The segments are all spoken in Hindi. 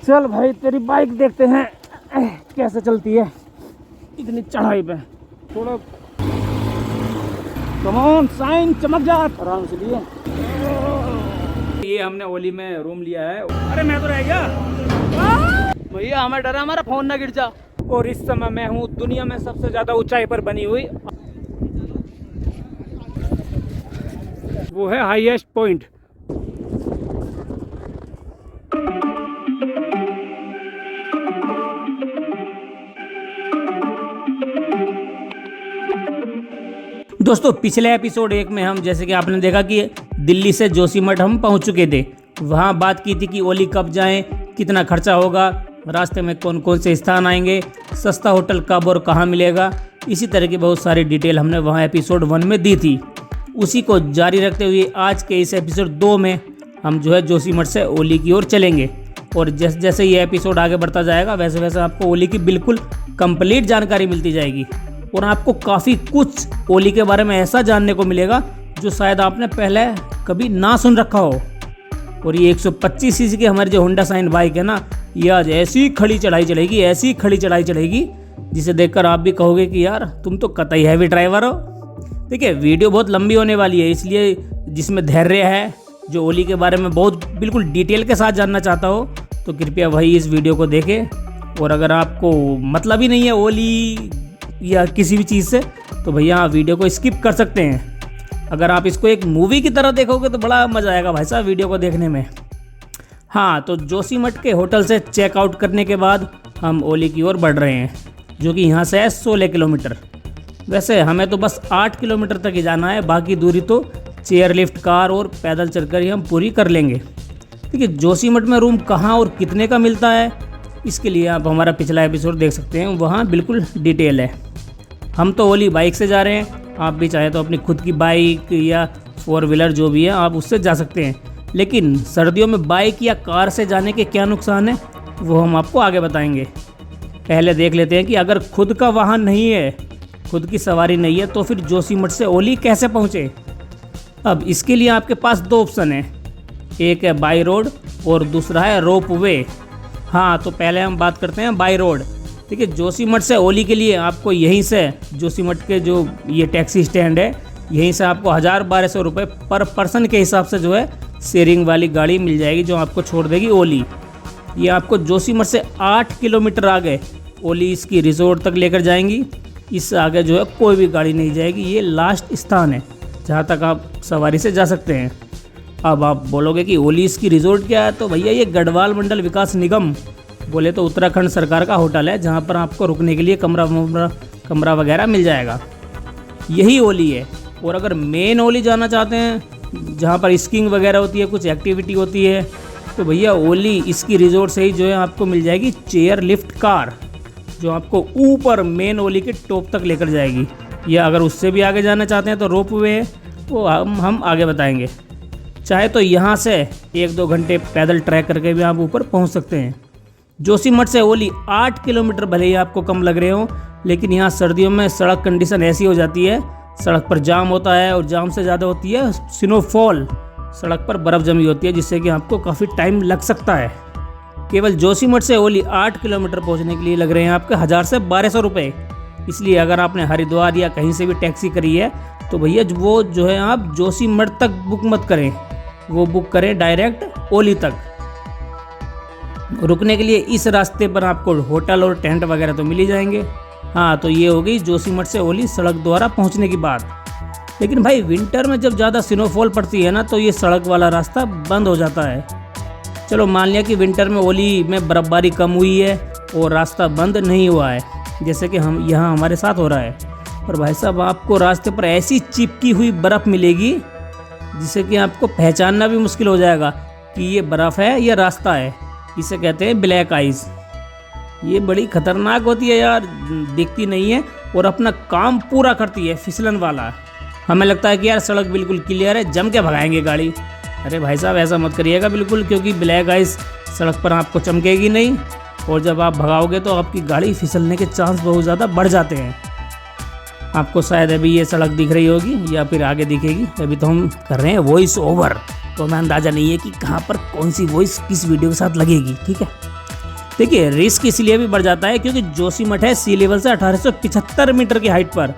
चल भाई तेरी बाइक देखते हैं कैसे चलती है इतनी चढ़ाई पे। थोड़ा कम ऑन साइन, चमक जा आराम से लिए। ये हमने ओली में रूम लिया है। अरे मैं तो रह गया भैया, हमें डरा हमारा फोन ना गिर जा। और इस समय मैं हूँ दुनिया में सबसे ज्यादा ऊंचाई पर बनी हुई, वो है हाईएस्ट पॉइंट। दोस्तों पिछले एपिसोड 1 में हम, जैसे कि आपने देखा कि दिल्ली से जोशीमठ हम पहुंच चुके थे। वहां बात की थी कि ओली कब जाएं, कितना खर्चा होगा, रास्ते में कौन कौन से स्थान आएंगे, सस्ता होटल कब और कहां मिलेगा। इसी तरह की बहुत सारी डिटेल हमने वहां एपिसोड 1 में दी थी। उसी को जारी रखते हुए आज के इस एपिसोड 2 में हम जो है जोशीमठ से ओली की ओर चलेंगे। और जैसे जैसे ये एपिसोड आगे बढ़ता जाएगा वैसे वैसे आपको ओली की बिल्कुल कंप्लीट जानकारी मिलती जाएगी। और आपको काफ़ी कुछ ओली के बारे में ऐसा जानने को मिलेगा जो शायद आपने पहले कभी ना सुन रखा हो। और ये 125 सीसी की हमारी जो होंडा शाइन बाइक है ना, ये आज ऐसी खड़ी चढ़ाई चढ़ेगी, ऐसी खड़ी चढ़ाई चढ़ेगी जिसे देखकर आप भी कहोगे कि यार तुम तो कतई हैवी ड्राइवर हो। देखिए वीडियो बहुत लंबी होने वाली है, इसलिए जिसमें धैर्य है, जो ओली के बारे में बहुत बिल्कुल डिटेल के साथ जानना चाहता हो तो कृपया वही इस वीडियो को देखें। और अगर आपको मतलब ही नहीं है ओली या किसी भी चीज़ से तो भैया आप वीडियो को स्किप कर सकते हैं। अगर आप इसको एक मूवी की तरह देखोगे तो बड़ा मज़ा आएगा भाई साहब वीडियो को देखने में। हाँ, तो जोशीमठ के होटल से चेकआउट करने के बाद हम ओली की ओर बढ़ रहे हैं, जो कि यहाँ से है 16 किलोमीटर। वैसे हमें तो बस 8 किलोमीटर तक ही जाना है, बाकी दूरी तो चेयर लिफ्ट, कार और पैदल चलकर ही हम पूरी कर लेंगे। देखिए जोशीमठ में रूम कहाँ और कितने का मिलता है, इसके लिए आप हमारा पिछला एपिसोड देख सकते हैं, वहाँ बिल्कुल डिटेल है। हम तो ओली बाइक से जा रहे हैं, आप भी चाहे तो अपनी खुद की बाइक या 4 व्हीलर जो भी है आप उससे जा सकते हैं। लेकिन सर्दियों में बाइक या कार से जाने के क्या नुकसान है वो हम आपको आगे बताएंगे। पहले देख लेते हैं कि अगर खुद का वाहन नहीं है, खुद की सवारी नहीं है, तो फिर जोशीमठ से ओली कैसे पहुँचे। अब इसके लिए आपके पास 2 ऑप्शन हैं, एक है बाई रोड और दूसरा है रोप वे। हाँ, तो पहले हम बात करते हैं बाई रोड। देखिए जोशीमठ से ओली के लिए आपको यहीं से जोशीमठ के जो ये टैक्सी स्टैंड है, यहीं से आपको 1000-1200 रुपये पर पर्सन के हिसाब से जो है शेयरिंग वाली गाड़ी मिल जाएगी जो आपको छोड़ देगी ओली। ये आपको जोशीमठ से 8 किलोमीटर आगे ओली इसकी रिजॉर्ट तक लेकर जाएंगी। इससे आगे जो है कोई भी गाड़ी नहीं जाएगी, ये लास्ट स्थान है जहाँ तक आप सवारी से जा सकते हैं। अब आप बोलोगे कि ओली इसकी रिजॉर्ट क्या है, तो भैया ये गढ़वाल मंडल विकास निगम बोले तो उत्तराखंड सरकार का होटल है, जहाँ पर आपको रुकने के लिए कमरा वगैरह मिल जाएगा। यही ओली है। और अगर मेन ओली जाना चाहते हैं जहाँ पर स्कीइंग वगैरह होती है, कुछ एक्टिविटी होती है, तो भैया ओली इसकी रिजॉर्ट से ही जो है आपको मिल जाएगी चेयर लिफ्ट कार, जो आपको ऊपर मेन ओली के टॉप तक लेकर जाएगी। या अगर उससे भी आगे जाना चाहते हैं तो रोप वे है, वो हम आगे बताएंगे। चाहे तो यहाँ से 1-2 घंटे पैदल ट्रैक करके भी आप ऊपर पहुँच सकते हैं। जोशीमठ से ओली 8 किलोमीटर भले ही आपको कम लग रहे हो, लेकिन यहाँ सर्दियों में सड़क कंडीशन ऐसी हो जाती है, सड़क पर जाम होता है और जाम से ज़्यादा होती है स्नोफॉल, सड़क पर बर्फ़ जमी होती है, जिससे कि आपको काफ़ी टाइम लग सकता है। केवल जोशीमठ से ओली 8 किलोमीटर पहुँचने के लिए लग रहे हैं आपके 1000 से 1200 रुपये। इसलिए अगर आपने हरिद्वार या कहीं से भी टैक्सी करी है तो भैया वो जो है आप जोशीमठ तक बुक मत करें, वो बुक करें डायरेक्ट ओली तक। रुकने के लिए इस रास्ते पर आपको होटल और टेंट वगैरह तो मिल ही जाएंगे। हाँ, तो ये हो गई जोशीमठ से ओली सड़क द्वारा पहुंचने की बात। लेकिन भाई विंटर में जब ज़्यादा स्नोफॉल पड़ती है ना, तो ये सड़क वाला रास्ता बंद हो जाता है। चलो मान लिया कि विंटर में ओली में बर्फ़बारी कम हुई है और रास्ता बंद नहीं हुआ है, जैसे कि हम यहाँ हमारे साथ हो रहा है। और भाई साहब आपको रास्ते पर ऐसी चिपकी हुई बर्फ़ मिलेगी जिसे कि आपको पहचानना भी मुश्किल हो जाएगा कि ये बर्फ़ है या रास्ता है। इसे कहते हैं ब्लैक आइस। ये बड़ी खतरनाक होती है यार, दिखती नहीं है और अपना काम पूरा करती है, फिसलन वाला। हमें लगता है कि यार सड़क बिल्कुल क्लियर है, जम के भगाएंगे गाड़ी। अरे भाई साहब ऐसा मत करिएगा बिल्कुल, क्योंकि ब्लैक आइस सड़क पर आपको चमकेगी नहीं और जब आप भगाओगे तो आपकी गाड़ी फिसलने के चांस बहुत ज़्यादा बढ़ जाते हैं। आपको शायद अभी ये सड़क दिख रही होगी या फिर आगे दिखेगी, अभी तो हम कर रहे हैं वॉइस ओवर, तो हमें अंदाज़ा नहीं है कि कहाँ पर कौन सी वॉइस किस वीडियो के साथ लगेगी। ठीक है, देखिए रिस्क इसलिए भी बढ़ जाता है क्योंकि जोशीमठ है सी लेवल से 1875 मीटर की हाइट पर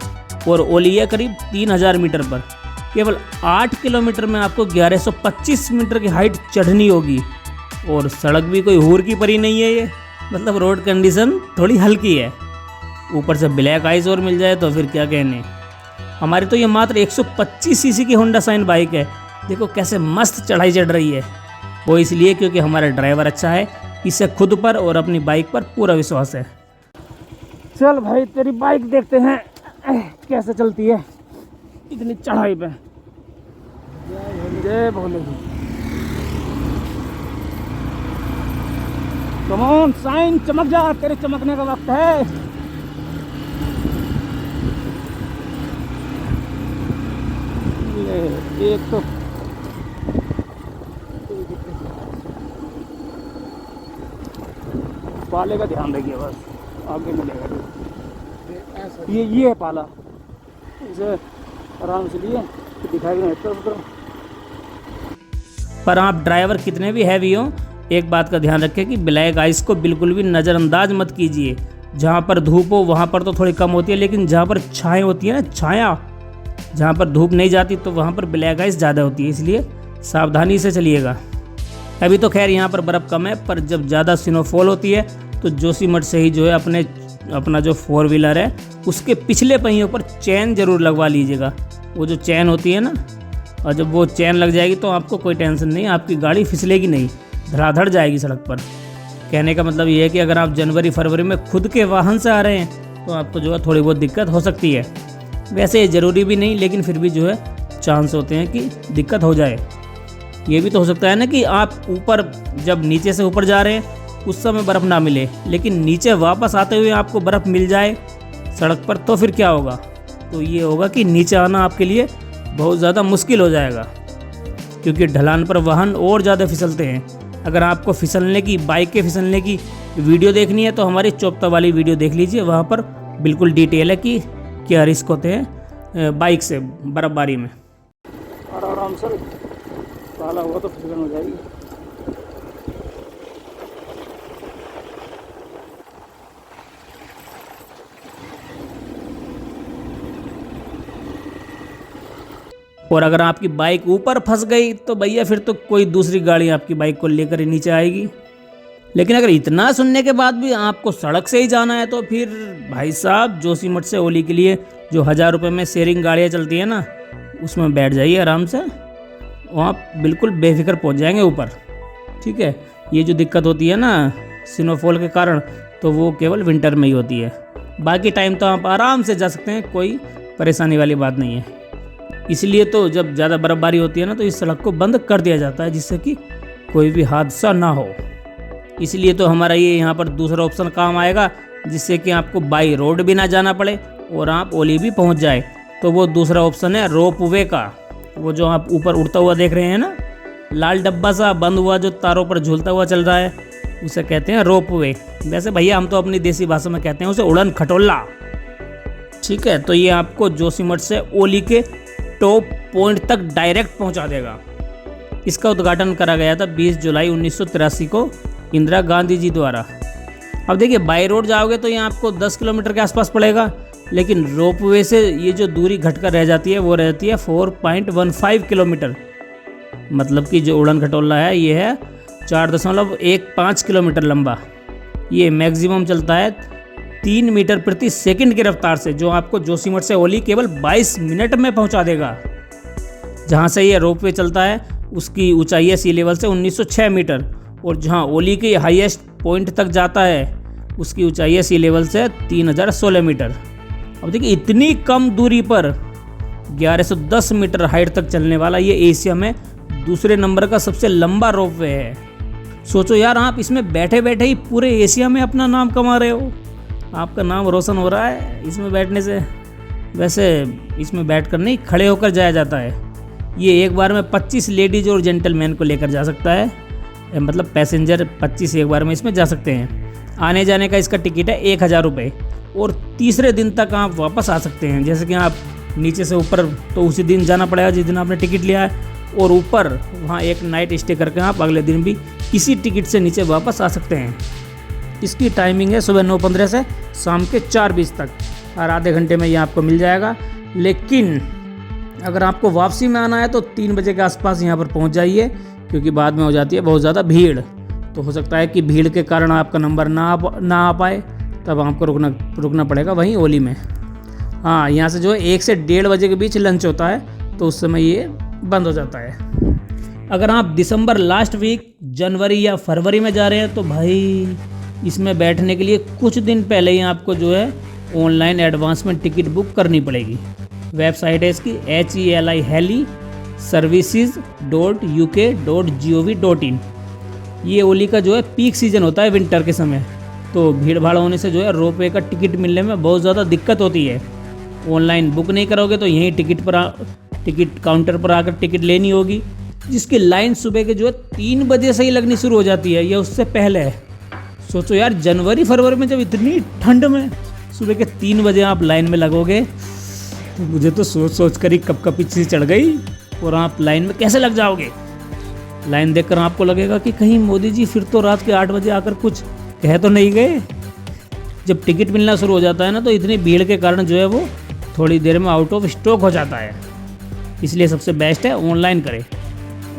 और ओली है करीब 3000 मीटर पर। केवल 8 किलोमीटर में आपको 1125 मीटर की हाइट चढ़नी होगी और सड़क भी कोई हूर की परी नहीं है ये, मतलब रोड कंडीशन थोड़ी हल्की है। ऊपर से ब्लैक आइस और मिल जाए तो फिर क्या कहने। हमारी तो ये मात्र 125 सीसी की होंडा शाइन बाइक है, देखो कैसे मस्त चढ़ाई चढ़ रही है। वो इसलिए क्योंकि हमारा ड्राइवर अच्छा है, इसे खुद पर और अपनी बाइक पर पूरा विश्वास है। चल भाई तेरी बाइक देखते हैं कैसे चलती है इतनी चढ़ाई पे। जय भोले। कम ऑन शाइन, चमक जा, तेरे चमकने का वक्त है। ले एक तो पाले का ध्यान रखिए बस, आगे मिलेगा ये है पाला, इसे आराम से लिए दिखाई नहीं तो। पर आप ड्राइवर कितने भी हैवी हो, एक बात का ध्यान रखें कि ब्लैक आइस को बिल्कुल भी नज़रअंदाज मत कीजिए। जहाँ पर धूप हो वहाँ पर तो थोड़ी कम होती है, लेकिन जहाँ पर छाएँ होती है ना, छाया जहाँ पर धूप नहीं जाती तो वहाँ पर ब्लैक आइस ज़्यादा होती है, इसलिए सावधानी से चलिएगा। अभी तो खैर यहाँ पर बर्फ़ कम है, पर जब ज़्यादा स्नोफॉल होती है तो जोशीमठ से ही जो है अपना जो 4 व्हीलर है उसके पिछले पहियों पर चैन ज़रूर लगवा लीजिएगा। वो जो चैन होती है ना, और जब वो चैन लग जाएगी तो आपको कोई टेंशन नहीं, आपकी गाड़ी फिसलेगी नहीं, धड़ाधड़ जाएगी सड़क पर। कहने का मतलब ये है कि अगर आप जनवरी फरवरी में खुद के वाहन से आ रहे हैं तो आपको जो है थोड़ी बहुत दिक्कत हो सकती है। वैसे ज़रूरी भी नहीं, लेकिन फिर भी जो है चांस होते हैं कि दिक्कत हो जाए। ये भी तो हो सकता है ना कि आप ऊपर जब नीचे से ऊपर जा रहे हैं उस समय बर्फ़ ना मिले, लेकिन नीचे वापस आते हुए आपको बर्फ़ मिल जाए सड़क पर, तो फिर क्या होगा? तो ये होगा कि नीचे आना आपके लिए बहुत ज़्यादा मुश्किल हो जाएगा, क्योंकि ढलान पर वाहन और ज़्यादा फिसलते हैं। अगर आपको फिसलने की, बाइक के फिसलने की वीडियो देखनी है तो हमारी चोपता वाली वीडियो देख लीजिए, वहाँ पर बिल्कुल डिटेल है कि क्या रिस्क होते हैं बाइक से बर्फबारी में। और आराम से काला हुआ तो फिसलन हो जाएगी। और अगर आपकी बाइक ऊपर फंस गई तो भैया फिर तो कोई दूसरी गाड़ी आपकी बाइक को लेकर ही नीचे आएगी। लेकिन अगर इतना सुनने के बाद भी आपको सड़क से ही जाना है तो फिर भाई साहब जोशीमठ से ओली के लिए जो 1000 रुपये में शेयरिंग गाड़ियाँ चलती है ना, उसमें बैठ जाइए आराम से, वहाँ बिल्कुल बेफिक्र पहुँच जाएंगे ऊपर। ठीक है, ये जो दिक्कत होती है ना स्नोफॉल के कारण, तो वो केवल विंटर में ही होती है, बाकी टाइम तो आप आराम से जा सकते हैं, कोई परेशानी वाली बात नहीं है। इसलिए तो जब ज़्यादा बर्फबारी होती है ना तो इस सड़क को बंद कर दिया जाता है, जिससे कि कोई भी हादसा ना हो। इसलिए तो हमारा ये यहाँ पर दूसरा ऑप्शन काम आएगा, जिससे कि आपको बाई रोड भी ना जाना पड़े और आप ओली भी पहुँच जाए। तो वो दूसरा ऑप्शन है रोप वे का, वो जो आप ऊपर उड़ता हुआ देख रहे हैं ना, लाल डब्बा सा बंद हुआ जो तारों पर झूलता हुआ चल रहा है, उसे कहते हैं रोप वे। वैसे भैया हम तो अपनी देसी भाषा में कहते हैं उसे उड़न खटोला। ठीक है, तो ये आपको जोशीमठ से ओली के टॉप पॉइंट तक डायरेक्ट पहुंचा देगा। इसका उद्घाटन करा गया था 20 जुलाई 1983 को इंदिरा गांधी जी द्वारा। अब देखिए बाई रोड जाओगे तो ये आपको 10 किलोमीटर के आसपास पड़ेगा, लेकिन रोपवे से ये जो दूरी घटकर रह जाती है वो रहती है 4.15 किलोमीटर। मतलब कि जो उड़न खटोला है ये है 4.15 किलोमीटर लंबा। ये मैक्सिमम चलता है 3 मीटर प्रति सेकंड की रफ्तार से, जो आपको जोशीमठ से ओली केवल 22 मिनट में पहुंचा देगा। जहां से ये रोपवे चलता है उसकी ऊंचाई है सी लेवल से 1906 मीटर, और जहां ओली के हाईएस्ट पॉइंट तक जाता है उसकी ऊंचाई है सी लेवल से 3016 मीटर। अब देखिए इतनी कम दूरी पर 1110 मीटर हाइट तक चलने वाला ये एशिया में दूसरे नंबर का सबसे लंबा रोपवे है। सोचो यार, आप इसमें बैठे बैठे ही पूरे एशिया में अपना नाम कमा रहे हो, आपका नाम रोशन हो रहा है इसमें बैठने से। वैसे इसमें बैठकर नहीं, खड़े होकर जाया जाता है। ये एक बार में 25 लेडीज और जेंटलमैन को लेकर जा सकता है, मतलब पैसेंजर 25 एक बार में इसमें जा सकते हैं। आने जाने का इसका टिकट है 1000 रुपये, और तीसरे दिन तक आप वापस आ सकते हैं। जैसे कि आप नीचे से ऊपर तो उसी दिन जाना पड़ेगा जिस दिन आपने टिकट लिया है, और ऊपर वहाँ एक नाइट स्टे करके आप अगले दिन भी इसी टिकट से नीचे वापस आ सकते हैं। इसकी टाइमिंग है सुबह 9:15 से शाम के 4:20 तक, और आधे घंटे में ये आपको मिल जाएगा। लेकिन अगर आपको वापसी में आना है तो 3 बजे के आसपास यहाँ पर पहुँच जाइए, क्योंकि बाद में हो जाती है बहुत ज़्यादा भीड़। तो हो सकता है कि भीड़ के कारण आपका नंबर ना आ पाए, तब आपको रुकना पड़ेगा वहीं ओली में। हाँ, यहाँ से जो है 1 से 1:30 बजे के बीच लंच होता है, तो उस समय ये बंद हो जाता है। अगर आप दिसंबर लास्ट वीक, जनवरी या फरवरी में जा रहे हैं तो भाई इसमें बैठने के लिए कुछ दिन पहले ही आपको जो है ऑनलाइन एडवांस में टिकट बुक करनी पड़ेगी। वेबसाइट है इसकी HELI services.uk.gov.in। ये ओली का जो है पीक सीज़न होता है विंटर के समय, तो भीड़ भाड़ होने से जो है रोपवे का टिकट मिलने में बहुत ज़्यादा दिक्कत होती है। ऑनलाइन बुक नहीं करोगे तो यहीं टिकट काउंटर पर आकर टिकट लेनी होगी, जिसकी लाइन सुबह के जो है 3 बजे से ही लगनी शुरू हो जाती है, या उससे पहले है। सोचो यार, जनवरी फरवरी में जब इतनी ठंड में सुबह के 3 बजे आप लाइन में लगोगे, तो मुझे तो सोच कर ही कप पीछे चढ़ गई। और आप लाइन में कैसे लग जाओगे? लाइन देखकर आपको लगेगा कि कहीं मोदी जी फिर तो रात के 8 बजे आकर कुछ कह तो नहीं गए। जब टिकट मिलना शुरू हो जाता है ना, तो इतनी भीड़ के कारण जो है वो थोड़ी देर में आउट ऑफ स्टॉक हो जाता है। इसलिए सबसे बेस्ट है ऑनलाइन करें।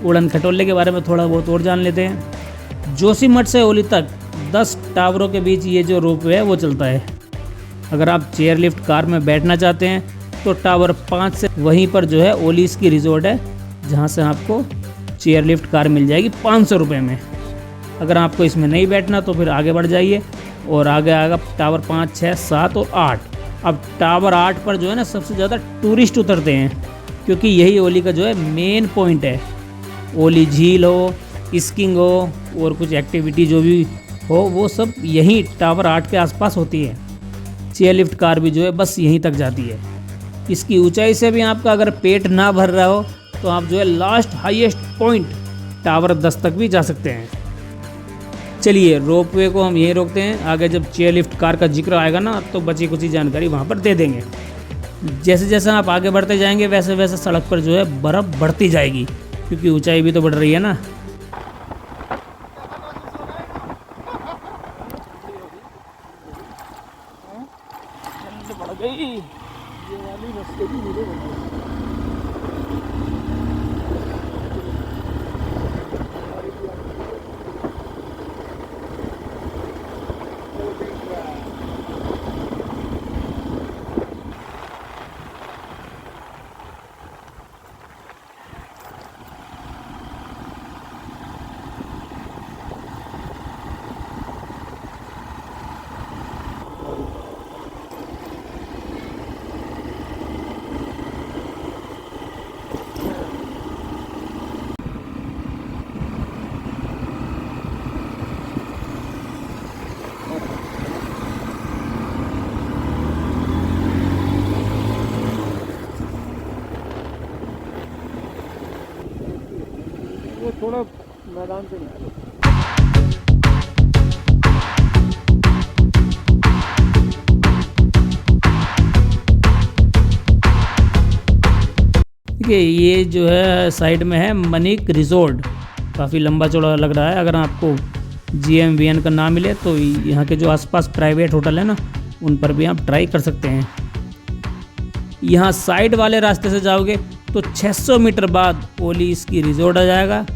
उड़न खटोले के बारे में थोड़ा बहुत और जान लेते हैं। जोशीमठ से ओली तक 10 टावरों के बीच ये जो रोपवे है वो चलता है। अगर आप चेयर लिफ्ट कार में बैठना चाहते हैं तो टावर 5 से वहीं पर जो है ओलीस की रिजॉर्ट है, जहाँ से आपको चेयर लिफ्ट कार मिल जाएगी 500 रुपये में। अगर आपको इसमें नहीं बैठना तो फिर आगे बढ़ जाइए, और आगे आएगा टावर 5, 6, 7 और 8। अब टावर 8 पर जो है ना सबसे ज़्यादा टूरिस्ट उतरते हैं, क्योंकि यही ओली का जो है मेन पॉइंट है। ओली झील हो, स्कीइंग हो और कुछ एक्टिविटी जो भी हो, वो सब यहीं टावर 8 के आसपास होती है। चेयर लिफ्ट कार भी जो है बस यहीं तक जाती है। इसकी ऊंचाई से भी आपका अगर पेट ना भर रहा हो तो आप जो है लास्ट हाईएस्ट पॉइंट टावर 10 तक भी जा सकते हैं। चलिए, रोपवे को हम यहीं रोकते हैं। आगे जब चेयर लिफ्ट कार का जिक्र आएगा ना, तो बची कुछ जानकारी वहाँ पर दे देंगे। जैसे जैसे आप आगे बढ़ते जाएंगे वैसे वैसे सड़क पर जो है बर्फ़ बढ़ती जाएगी, क्योंकि ऊंचाई भी तो बढ़ रही है ना। थोड़ा मैदान से देखिए, ये जो है साइड में है मनिक रिजॉर्ट। काफ़ी लंबा चौड़ा लग रहा है। अगर आपको GMVN का नाम मिले तो यहाँ के जो आसपास प्राइवेट होटल है ना, उन पर भी आप ट्राई कर सकते हैं। यहाँ साइड वाले रास्ते से जाओगे तो 600 मीटर बाद ओली इसकी रिजॉर्ट आ जाएगा,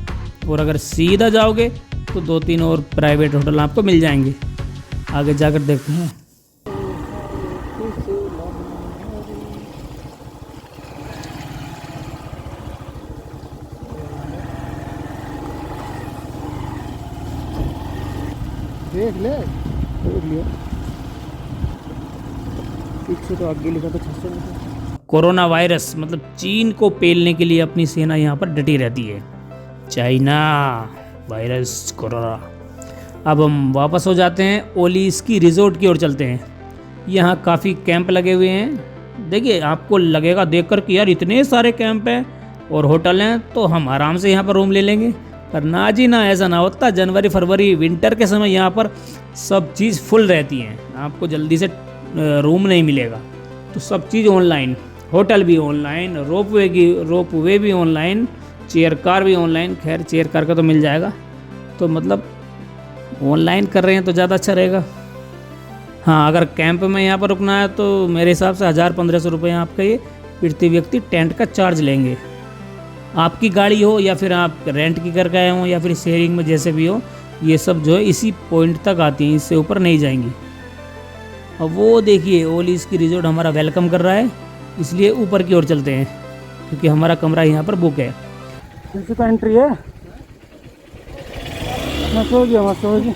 और अगर सीधा जाओगे तो 2-3 और प्राइवेट होटल आपको मिल जाएंगे। आगे जाकर देखते हैं। देख लिया पीछे तो आगे लिखा था 600 मीटर। कोरोना वायरस मतलब चीन को पेलने के लिए अपनी सेना यहाँ पर डटी रहती है। China virus corona. अब हम वापस हो जाते हैं, ओली इसकी रिजॉर्ट की ओर चलते हैं। यहाँ काफ़ी कैंप लगे हुए हैं। देखिए, आपको लगेगा देखकर कि यार इतने सारे कैंप हैं और होटल हैं, तो हम आराम से यहाँ पर रूम ले लेंगे। पर ना जी ना, ऐसा ना होता। जनवरी फरवरी विंटर के समय यहाँ पर सब चीज़ फुल रहती हैं, आपको जल्दी से रूम नहीं मिलेगा। तो सब चीज़ ऑनलाइन, होटल भी ऑनलाइन, रोपवे भी ऑनलाइन, चेयर कार भी ऑनलाइन। खैर, चेयर कार का तो मिल जाएगा। तो मतलब ऑनलाइन कर रहे हैं तो ज़्यादा अच्छा रहेगा। हाँ, अगर कैंप में यहाँ पर रुकना है तो मेरे हिसाब से 1000-1500 रुपये आपका ये प्रति व्यक्ति टेंट का चार्ज लेंगे। आपकी गाड़ी हो या फिर आप रेंट की करके आए हों या फिर शेयरिंग में, जैसे भी हो, ये सब जो है इसी पॉइंट तक आती हैं, इससे ऊपर नहीं जाएंगी। अब वो देखिए ओली स्की रिजॉर्ट हमारा वेलकम कर रहा है, इसलिए ऊपर की ओर चलते हैं क्योंकि हमारा कमरा यहाँ पर बुक है। किसी का एंट्री है, मस्त होगी।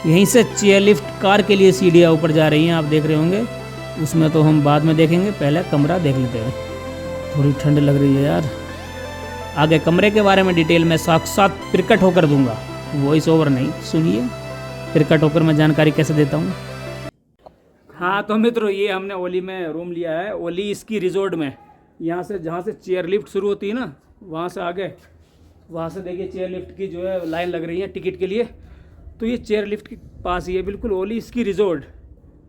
यहीं से चेयर लिफ्ट कार के लिए सीढ़ियाँ ऊपर जा रही हैं, आप देख रहे होंगे। उसमें तो हम बाद में देखेंगे, पहले कमरा देख लेते हैं। थोड़ी ठंड लग रही है यार। आगे कमरे के बारे में डिटेल में साक्षात प्रकट होकर दूंगा, वॉइस ओवर नहीं। सुनिए प्रकट होकर मैं जानकारी कैसे देता हूँ। हाँ तो मित्रों, ये हमने ओली में रूम लिया है, ओली स्की रिजॉर्ट में। यहाँ से जहाँ से चेयर लिफ्ट शुरू होती है ना, वहाँ से आगे, वहाँ से देखिए चेयर लिफ्ट की जो है लाइन लग रही है टिकट के लिए। तो ये चेयर लिफ्ट के पास ही है बिल्कुल ओली स्की रिजॉर्ट।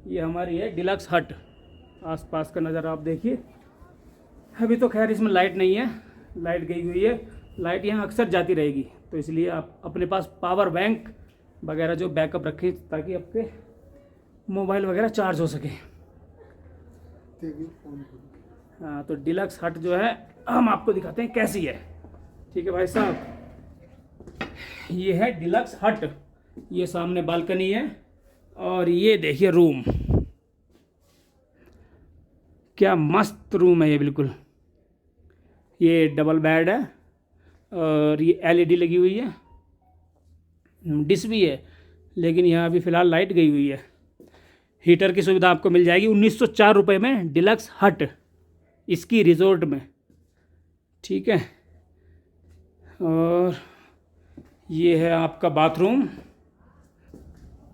ये हमारी है डिलक्स हट। आसपास का नज़ारा आप देखिए। अभी तो खैर इसमें लाइट नहीं है, लाइट गई हुई है। लाइट यहाँ अक्सर जाती रहेगी, तो इसलिए आप अपने पास पावर बैंक वगैरह जो बैकअप रखें ताकि आपके मोबाइल वगैरह चार्ज हो सके। हाँ, तो डिलक्स हट जो है हम आपको दिखाते हैं कैसी है। ठीक है भाई साहब, ये है डिलक्स हट। ये सामने बालकनी है और ये देखिए रूम, क्या मस्त रूम है ये बिल्कुल। ये डबल बेड है और ये एलईडी लगी हुई है, डिश भी है, लेकिन यहाँ अभी फ़िलहाल लाइट गई हुई है। हीटर की सुविधा आपको मिल जाएगी 1904 रुपये में डिलक्स हट इसकी रिजॉर्ट में। ठीक है, और ये है आपका बाथरूम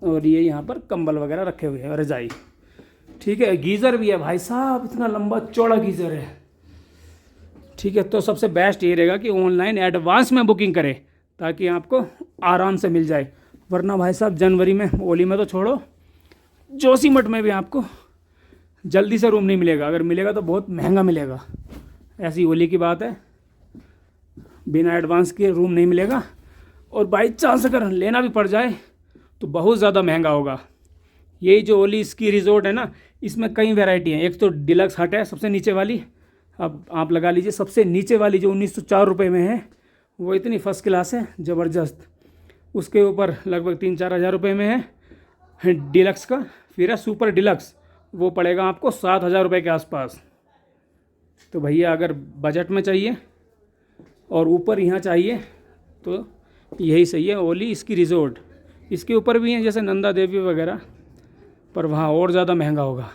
और ये यहाँ पर कंबल वगैरह रखे हुए हैं, रजाई। ठीक है, गीज़र भी है भाई साहब, इतना लंबा चौड़ा गीज़र है। ठीक है, तो सबसे बेस्ट ये रहेगा कि ऑनलाइन एडवांस में बुकिंग करें ताकि आपको आराम से मिल जाए। वरना भाई साहब जनवरी में, ओली में तो छोड़ो, जोशीमठ में भी आपको जल्दी से रूम नहीं मिलेगा। अगर मिलेगा तो बहुत महंगा मिलेगा। ऐसी ओली की बात है, बिना एडवांस के रूम नहीं मिलेगा। और बाई चांस अगर लेना भी पड़ जाए तो बहुत ज़्यादा महंगा होगा। यही जो ओली स्की रिजॉर्ट है ना, इसमें कई वैरायटी हैं। एक तो डिलक्स हट है सबसे नीचे वाली, अब आप लगा लीजिए सबसे नीचे वाली जो 1904 रुपये में है, वो इतनी फर्स्ट क्लास है, ज़बरदस्त। उसके ऊपर लगभग 3-4 हज़ार रुपये में है डिलक्स का। फिर है सुपर डिलक्स, वो पड़ेगा आपको 7,000 रुपये के आसपास। तो भैया अगर बजट में चाहिए और ऊपर यहाँ चाहिए तो यही सही है, ओली इसकी रिजॉर्ट। इसके ऊपर भी हैं जैसे नंदा देवी वगैरह, पर वहाँ और ज़्यादा महंगा होगा।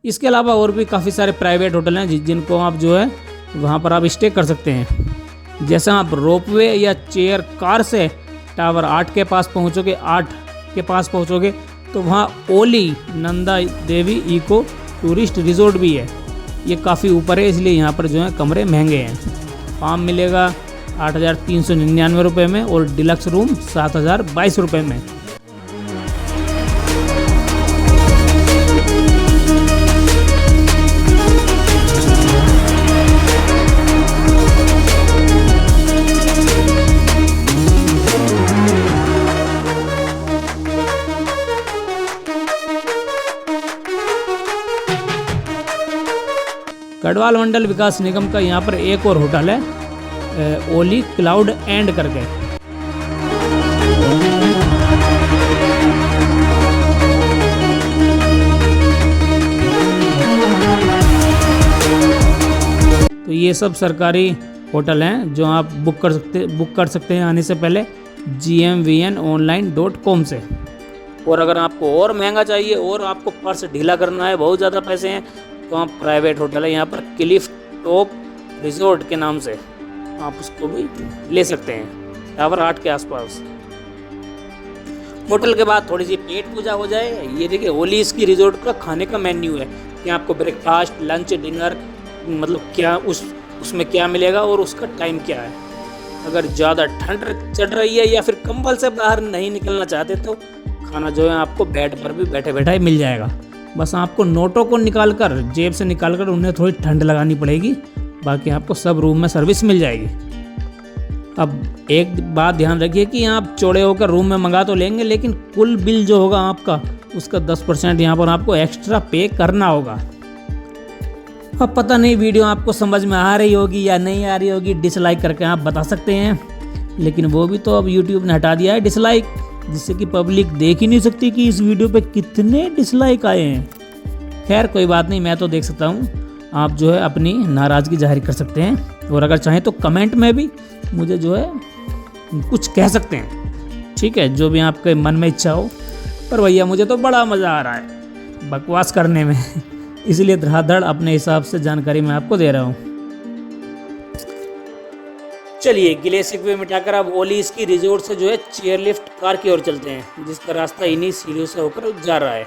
इसके अलावा और भी काफ़ी सारे प्राइवेट होटल हैं जिनको आप जो है वहाँ पर आप स्टे कर सकते हैं। जैसे आप रोपवे या चेयर कार से टावर 8 के पास पहुँचोगे, 8 के पास पहुँचोगे तो वहाँ ओली Nanda Devi eco tourist resort भी है। ये काफ़ी ऊपर है, इसलिए यहाँ पर जो है कमरे महंगे हैं। फार्म मिलेगा 8,399 रुपये में और डिलक्स रूम 7,022 रुपये में। गढ़वाल मंडल विकास निगम का यहाँ पर एक और होटल है, ओली क्लाउड एंड करके। तो ये सब सरकारी होटल हैं जो आप बुक कर सकते हैं आने से पहले gmvnonline.com से। और अगर आपको और महंगा चाहिए और आपको पर्स ढीला करना है, बहुत ज़्यादा पैसे हैं, तो आप प्राइवेट होटल है यहाँ पर क्लिफ टॉप रिजॉर्ट के नाम से, आप उसको भी ले सकते हैं टावर 8 के आसपास। होटल के बाद थोड़ी सी पेट पूजा हो जाए। ये देखिए ओली इसकी रिजॉर्ट का खाने का मेन्यू है कि आपको ब्रेकफास्ट, लंच, डिनर मतलब क्या उसमें क्या मिलेगा और उसका टाइम क्या है। अगर ज़्यादा ठंड चढ़ रही है या फिर कंबल से बाहर नहीं निकलना चाहते तो खाना जो है आपको बेड पर भी बैठे बैठे मिल जाएगा। बस आपको नोटों को निकाल कर, जेब से निकाल कर उन्हें थोड़ी ठंड लगानी पड़ेगी, बाकी आपको सब रूम में सर्विस मिल जाएगी। अब एक बात ध्यान रखिए कि आप चौड़े होकर रूम में मंगा तो लेंगे, लेकिन कुल बिल जो होगा आपका उसका 10% यहाँ पर आपको एक्स्ट्रा पे करना होगा। अब पता नहीं वीडियो आपको समझ में आ रही होगी या नहीं आ रही होगी, डिसलाइक करके आप बता सकते हैं, लेकिन वो भी तो अब यूट्यूब ने हटा दिया है डिसलाइक, जिससे कि पब्लिक देख ही नहीं सकती कि इस वीडियो पे कितने डिसलाइक आए हैं। खैर कोई बात नहीं, मैं तो देख सकता हूँ, आप जो है अपनी नाराज़गी जाहिर कर सकते हैं और अगर चाहें तो कमेंट में भी मुझे जो है कुछ कह सकते हैं, ठीक है, जो भी आपके मन में इच्छा हो। पर भैया मुझे तो बड़ा मज़ा आ रहा है बकवास करने में इसलिए धड़ाधड़ अपने हिसाब से जानकारी मैं आपको दे रहा हूँ। चलिए गिले शिकवे मिटाकर अब ओली इसकी रिजॉर्ट से जो है चेयर लिफ्ट कार की ओर चलते हैं, जिसका रास्ता इन्हीं सीढ़ियों से होकर जा रहा है।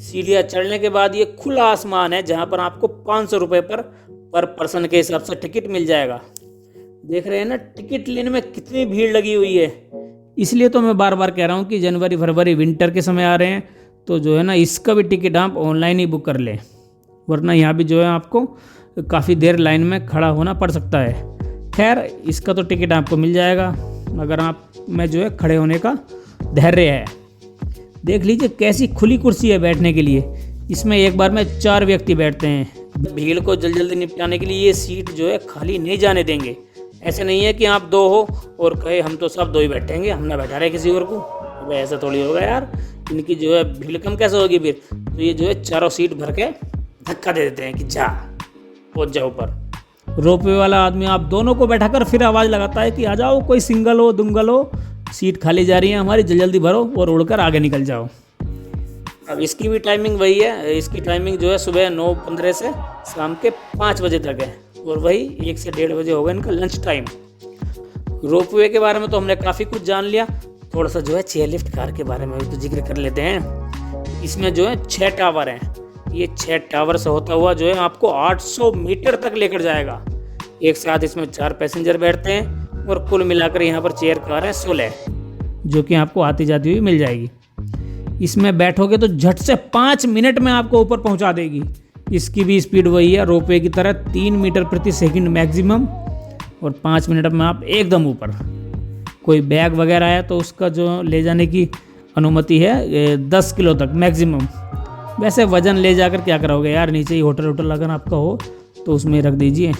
सीढ़ियाँ चढ़ने के बाद ये खुला आसमान है जहाँ पर आपको 500 रुपये पर पर्सन के हिसाब से टिकट मिल जाएगा। देख रहे हैं ना टिकट लेने में कितनी भीड़ लगी हुई है। इसलिए तो मैं बार बार कह रहा हूँ कि जनवरी फरवरी विंटर के समय आ रहे हैं तो जो है ना इसका भी टिकट आप ऑनलाइन ही बुक कर लें, वरना यहाँ भी जो है आपको काफ़ी देर लाइन में खड़ा होना पड़ सकता है। खैर इसका तो टिकट आपको मिल जाएगा अगर आप में जो है खड़े होने का धैर्य है। देख लीजिए कैसी खुली कुर्सी है बैठने के लिए, इसमें एक बार में 4 व्यक्ति बैठते हैं। भीड़ को जल्दी जल्दी निपटाने के लिए ये सीट जो है खाली नहीं जाने देंगे। ऐसे नहीं है कि आप 2 हो और कहे हम तो सब 2 ही बैठेंगे, हम ना बैठा रहे किसी और को। अब ऐसा थोड़ी होगा यार, इनकी जो है भीड़ कम कैसे होगी फिर। तो ये जो है चारों सीट भर के धक्का दे देते हैं कि जा पहुँच जाओ ऊपर। रोपवे वाला आदमी आप दोनों को बैठा कर फिर आवाज़ लगाता है कि आ जाओ, कोई सिंगल हो दुंगल हो, सीट खाली जा रही है हमारी, जल्दी जल्दी भरो और उड़कर आगे निकल जाओ। अब इसकी भी टाइमिंग वही है, इसकी टाइमिंग जो है सुबह 9:15 से शाम के 5 बजे तक है और वही 1 से 1:30 बजे होगा इनका लंच टाइम। रोपवे के बारे में तो हमने काफ़ी कुछ जान लिया, थोड़ा सा जो है चेयर लिफ्ट कार के बारे में भी तो जिक्र कर लेते हैं। इसमें जो है 6 टावर हैं। ये 6 टावर से होता हुआ जो है आपको 800 मीटर तक लेकर जाएगा। एक साथ इसमें 4 पैसेंजर बैठते हैं और कुल मिलाकर यहाँ पर चेयर कार है 16, जो कि आपको आती जाती हुई मिल जाएगी। इसमें बैठोगे तो झट से 5 मिनट में आपको ऊपर पहुँचा देगी। इसकी भी स्पीड वही है रोपवे की तरह, 3 मीटर प्रति सेकंड मैक्सिमम, और 5 मिनट में आप एकदम ऊपर। कोई बैग वगैरह है तो उसका जो ले जाने की अनुमति है 10 किलो तक मैक्सिमम। वैसे वज़न ले जाकर क्या करोगे यार, नीचे ही होटल अगर आपका हो तो उसमें रख दीजिए।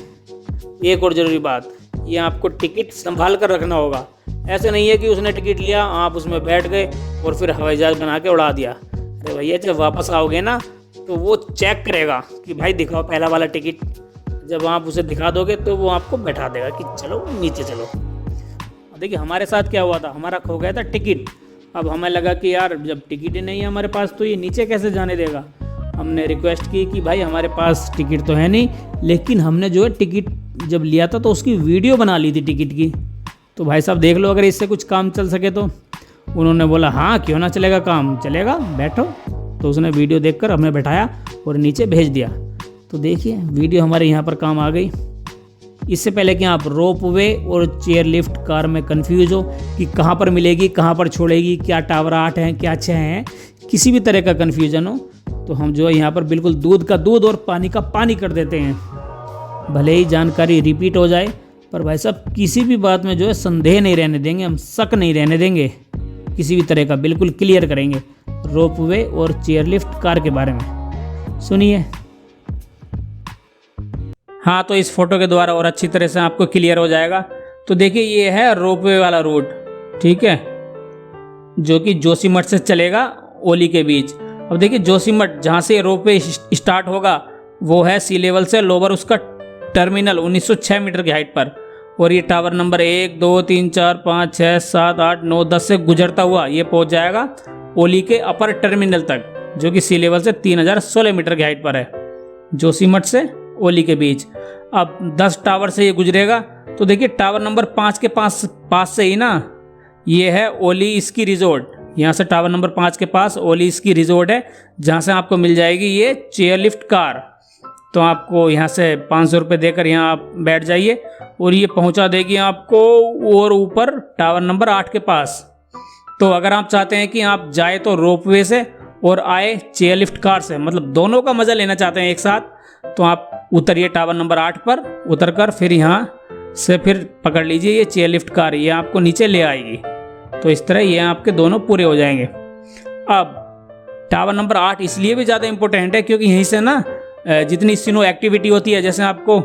एक और ज़रूरी बात, ये आपको टिकट संभाल कर रखना होगा। ऐसे नहीं है कि उसने टिकट लिया, आप उसमें बैठ गए और फिर हवाई जहाज़ बना के उड़ा दिया। अरे भैया जब वापस आओगे ना तो वो चेक करेगा कि भाई दिखाओ पहला वाला टिकट। जब आप उसे दिखा दोगे तो वो आपको बैठा देगा कि चलो नीचे चलो। देखिए हमारे साथ क्या हुआ था, हमारा खो गया था टिकट। अब हमें लगा कि यार जब टिकट ही नहीं है हमारे पास तो ये नीचे कैसे जाने देगा। हमने रिक्वेस्ट की कि भाई हमारे पास टिकट तो है नहीं, लेकिन हमने जो है टिकट जब लिया था तो उसकी वीडियो बना ली थी टिकट की, तो भाई साहब देख लो अगर इससे कुछ काम चल सके तो। उन्होंने बोला हाँ क्यों ना चलेगा, काम चलेगा बैठो। तो उसने वीडियो देखकर हमें बैठाया और नीचे भेज दिया। तो देखिए वीडियो हमारे यहाँ पर काम आ गई। इससे पहले कि आप रोपवे और चेयर लिफ्ट कार में कंफ्यूज हो कि कहाँ पर मिलेगी, कहाँ पर छोड़ेगी, क्या टावर 8 हैं क्या 6 हैं, किसी भी तरह का कन्फ्यूजन हो तो हम जो है यहाँ पर बिल्कुल दूध का दूध और पानी का पानी कर देते हैं। भले ही जानकारी रिपीट हो जाए पर भाई साहब किसी भी बात में जो है संदेह नहीं रहने देंगे, हम शक नहीं रहने देंगे किसी भी तरह का, बिल्कुल क्लियर करेंगे रोपवे और चेयर लिफ्ट कार के बारे में। सुनिए। हाँ तो इस फोटो के द्वारा और अच्छी तरह से आपको क्लियर हो जाएगा। तो देखिए ये है रोपवे वाला रोड, ठीक है, जो कि जोशीमठ से चलेगा ओली के बीच। अब देखिए जोशीमठ जहाँ से रोपवे स्टार्ट होगा वो है सी लेवल से लोअर उसका टर्मिनल 1906 मीटर की हाइट पर, और ये टावर नंबर 1, 2, 3, 4, 5, 6, 7, 8, 9, 10 से गुजरता हुआ ये पहुंच जाएगा ओली के अपर टर्मिनल तक, जो कि सी लेवल से 3016 मीटर की हाइट पर है, जोशीमठ से ओली के बीच। अब 10 टावर से ये गुजरेगा तो देखिए टावर नंबर 5 के पास से ही ना ये है ओली स्की रिजॉर्ट। यहाँ से टावर नंबर 5 के पास ओली स्की रिजॉर्ट है, जहाँ से आपको मिल जाएगी ये चेयर लिफ्ट कार। तो आपको यहाँ से 500 रुपये देकर यहाँ आप बैठ जाइए और ये पहुँचा देगी आपको और ऊपर टावर नंबर 8 के पास। तो अगर आप चाहते हैं कि आप जाए तो रोपवे से और आए चेयर लिफ्ट कार से, मतलब दोनों का मज़ा लेना चाहते हैं एक साथ, तो आप उतरिए टावर नंबर 8 पर, उतरकर फिर यहाँ से फिर पकड़ लीजिए ये चेयर लिफ्ट कार, ये आपको नीचे ले आएगी। तो इस तरह ये आपके दोनों पूरे हो जाएंगे। अब टावर नंबर 8 इसलिए भी ज़्यादा इम्पोर्टेंट है क्योंकि यहीं से ना जितनी स्नो एक्टिविटी होती है, जैसे आपको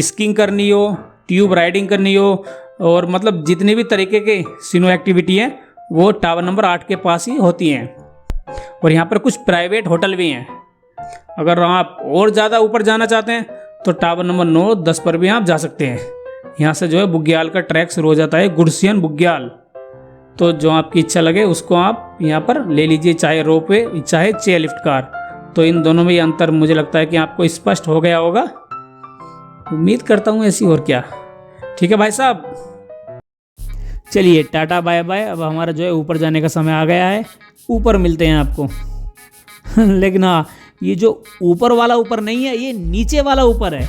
स्कीइंग करनी हो, ट्यूब राइडिंग करनी हो, और मतलब जितनी भी तरीके के स्नो एक्टिविटी हैं वो टावर नंबर 8 के पास ही होती हैं। और यहाँ पर कुछ प्राइवेट होटल भी हैं। अगर आप और ज़्यादा ऊपर जाना चाहते हैं तो टावर नंबर 9, 10 पर भी आप जा सकते हैं। यहाँ से जो है बुग्याल का ट्रैक शुरू हो जाता है, गुड़सियन बुग्याल। तो जो आपकी इच्छा लगे उसको आप यहाँ पर ले लीजिए, चाहे रोपवे चाहे चेयर लिफ्ट कार। तो इन दोनों में ये अंतर मुझे लगता है कि आपको स्पष्ट हो गया होगा, उम्मीद करता हूँ ऐसी। और क्या, ठीक है भाई साहब, चलिए टाटा बाय बाय। अब हमारा जो है ऊपर जाने का समय आ गया है, ऊपर मिलते हैं आपको। लेकिन हाँ, ये जो ऊपर वाला ऊपर नहीं है, ये नीचे वाला ऊपर है।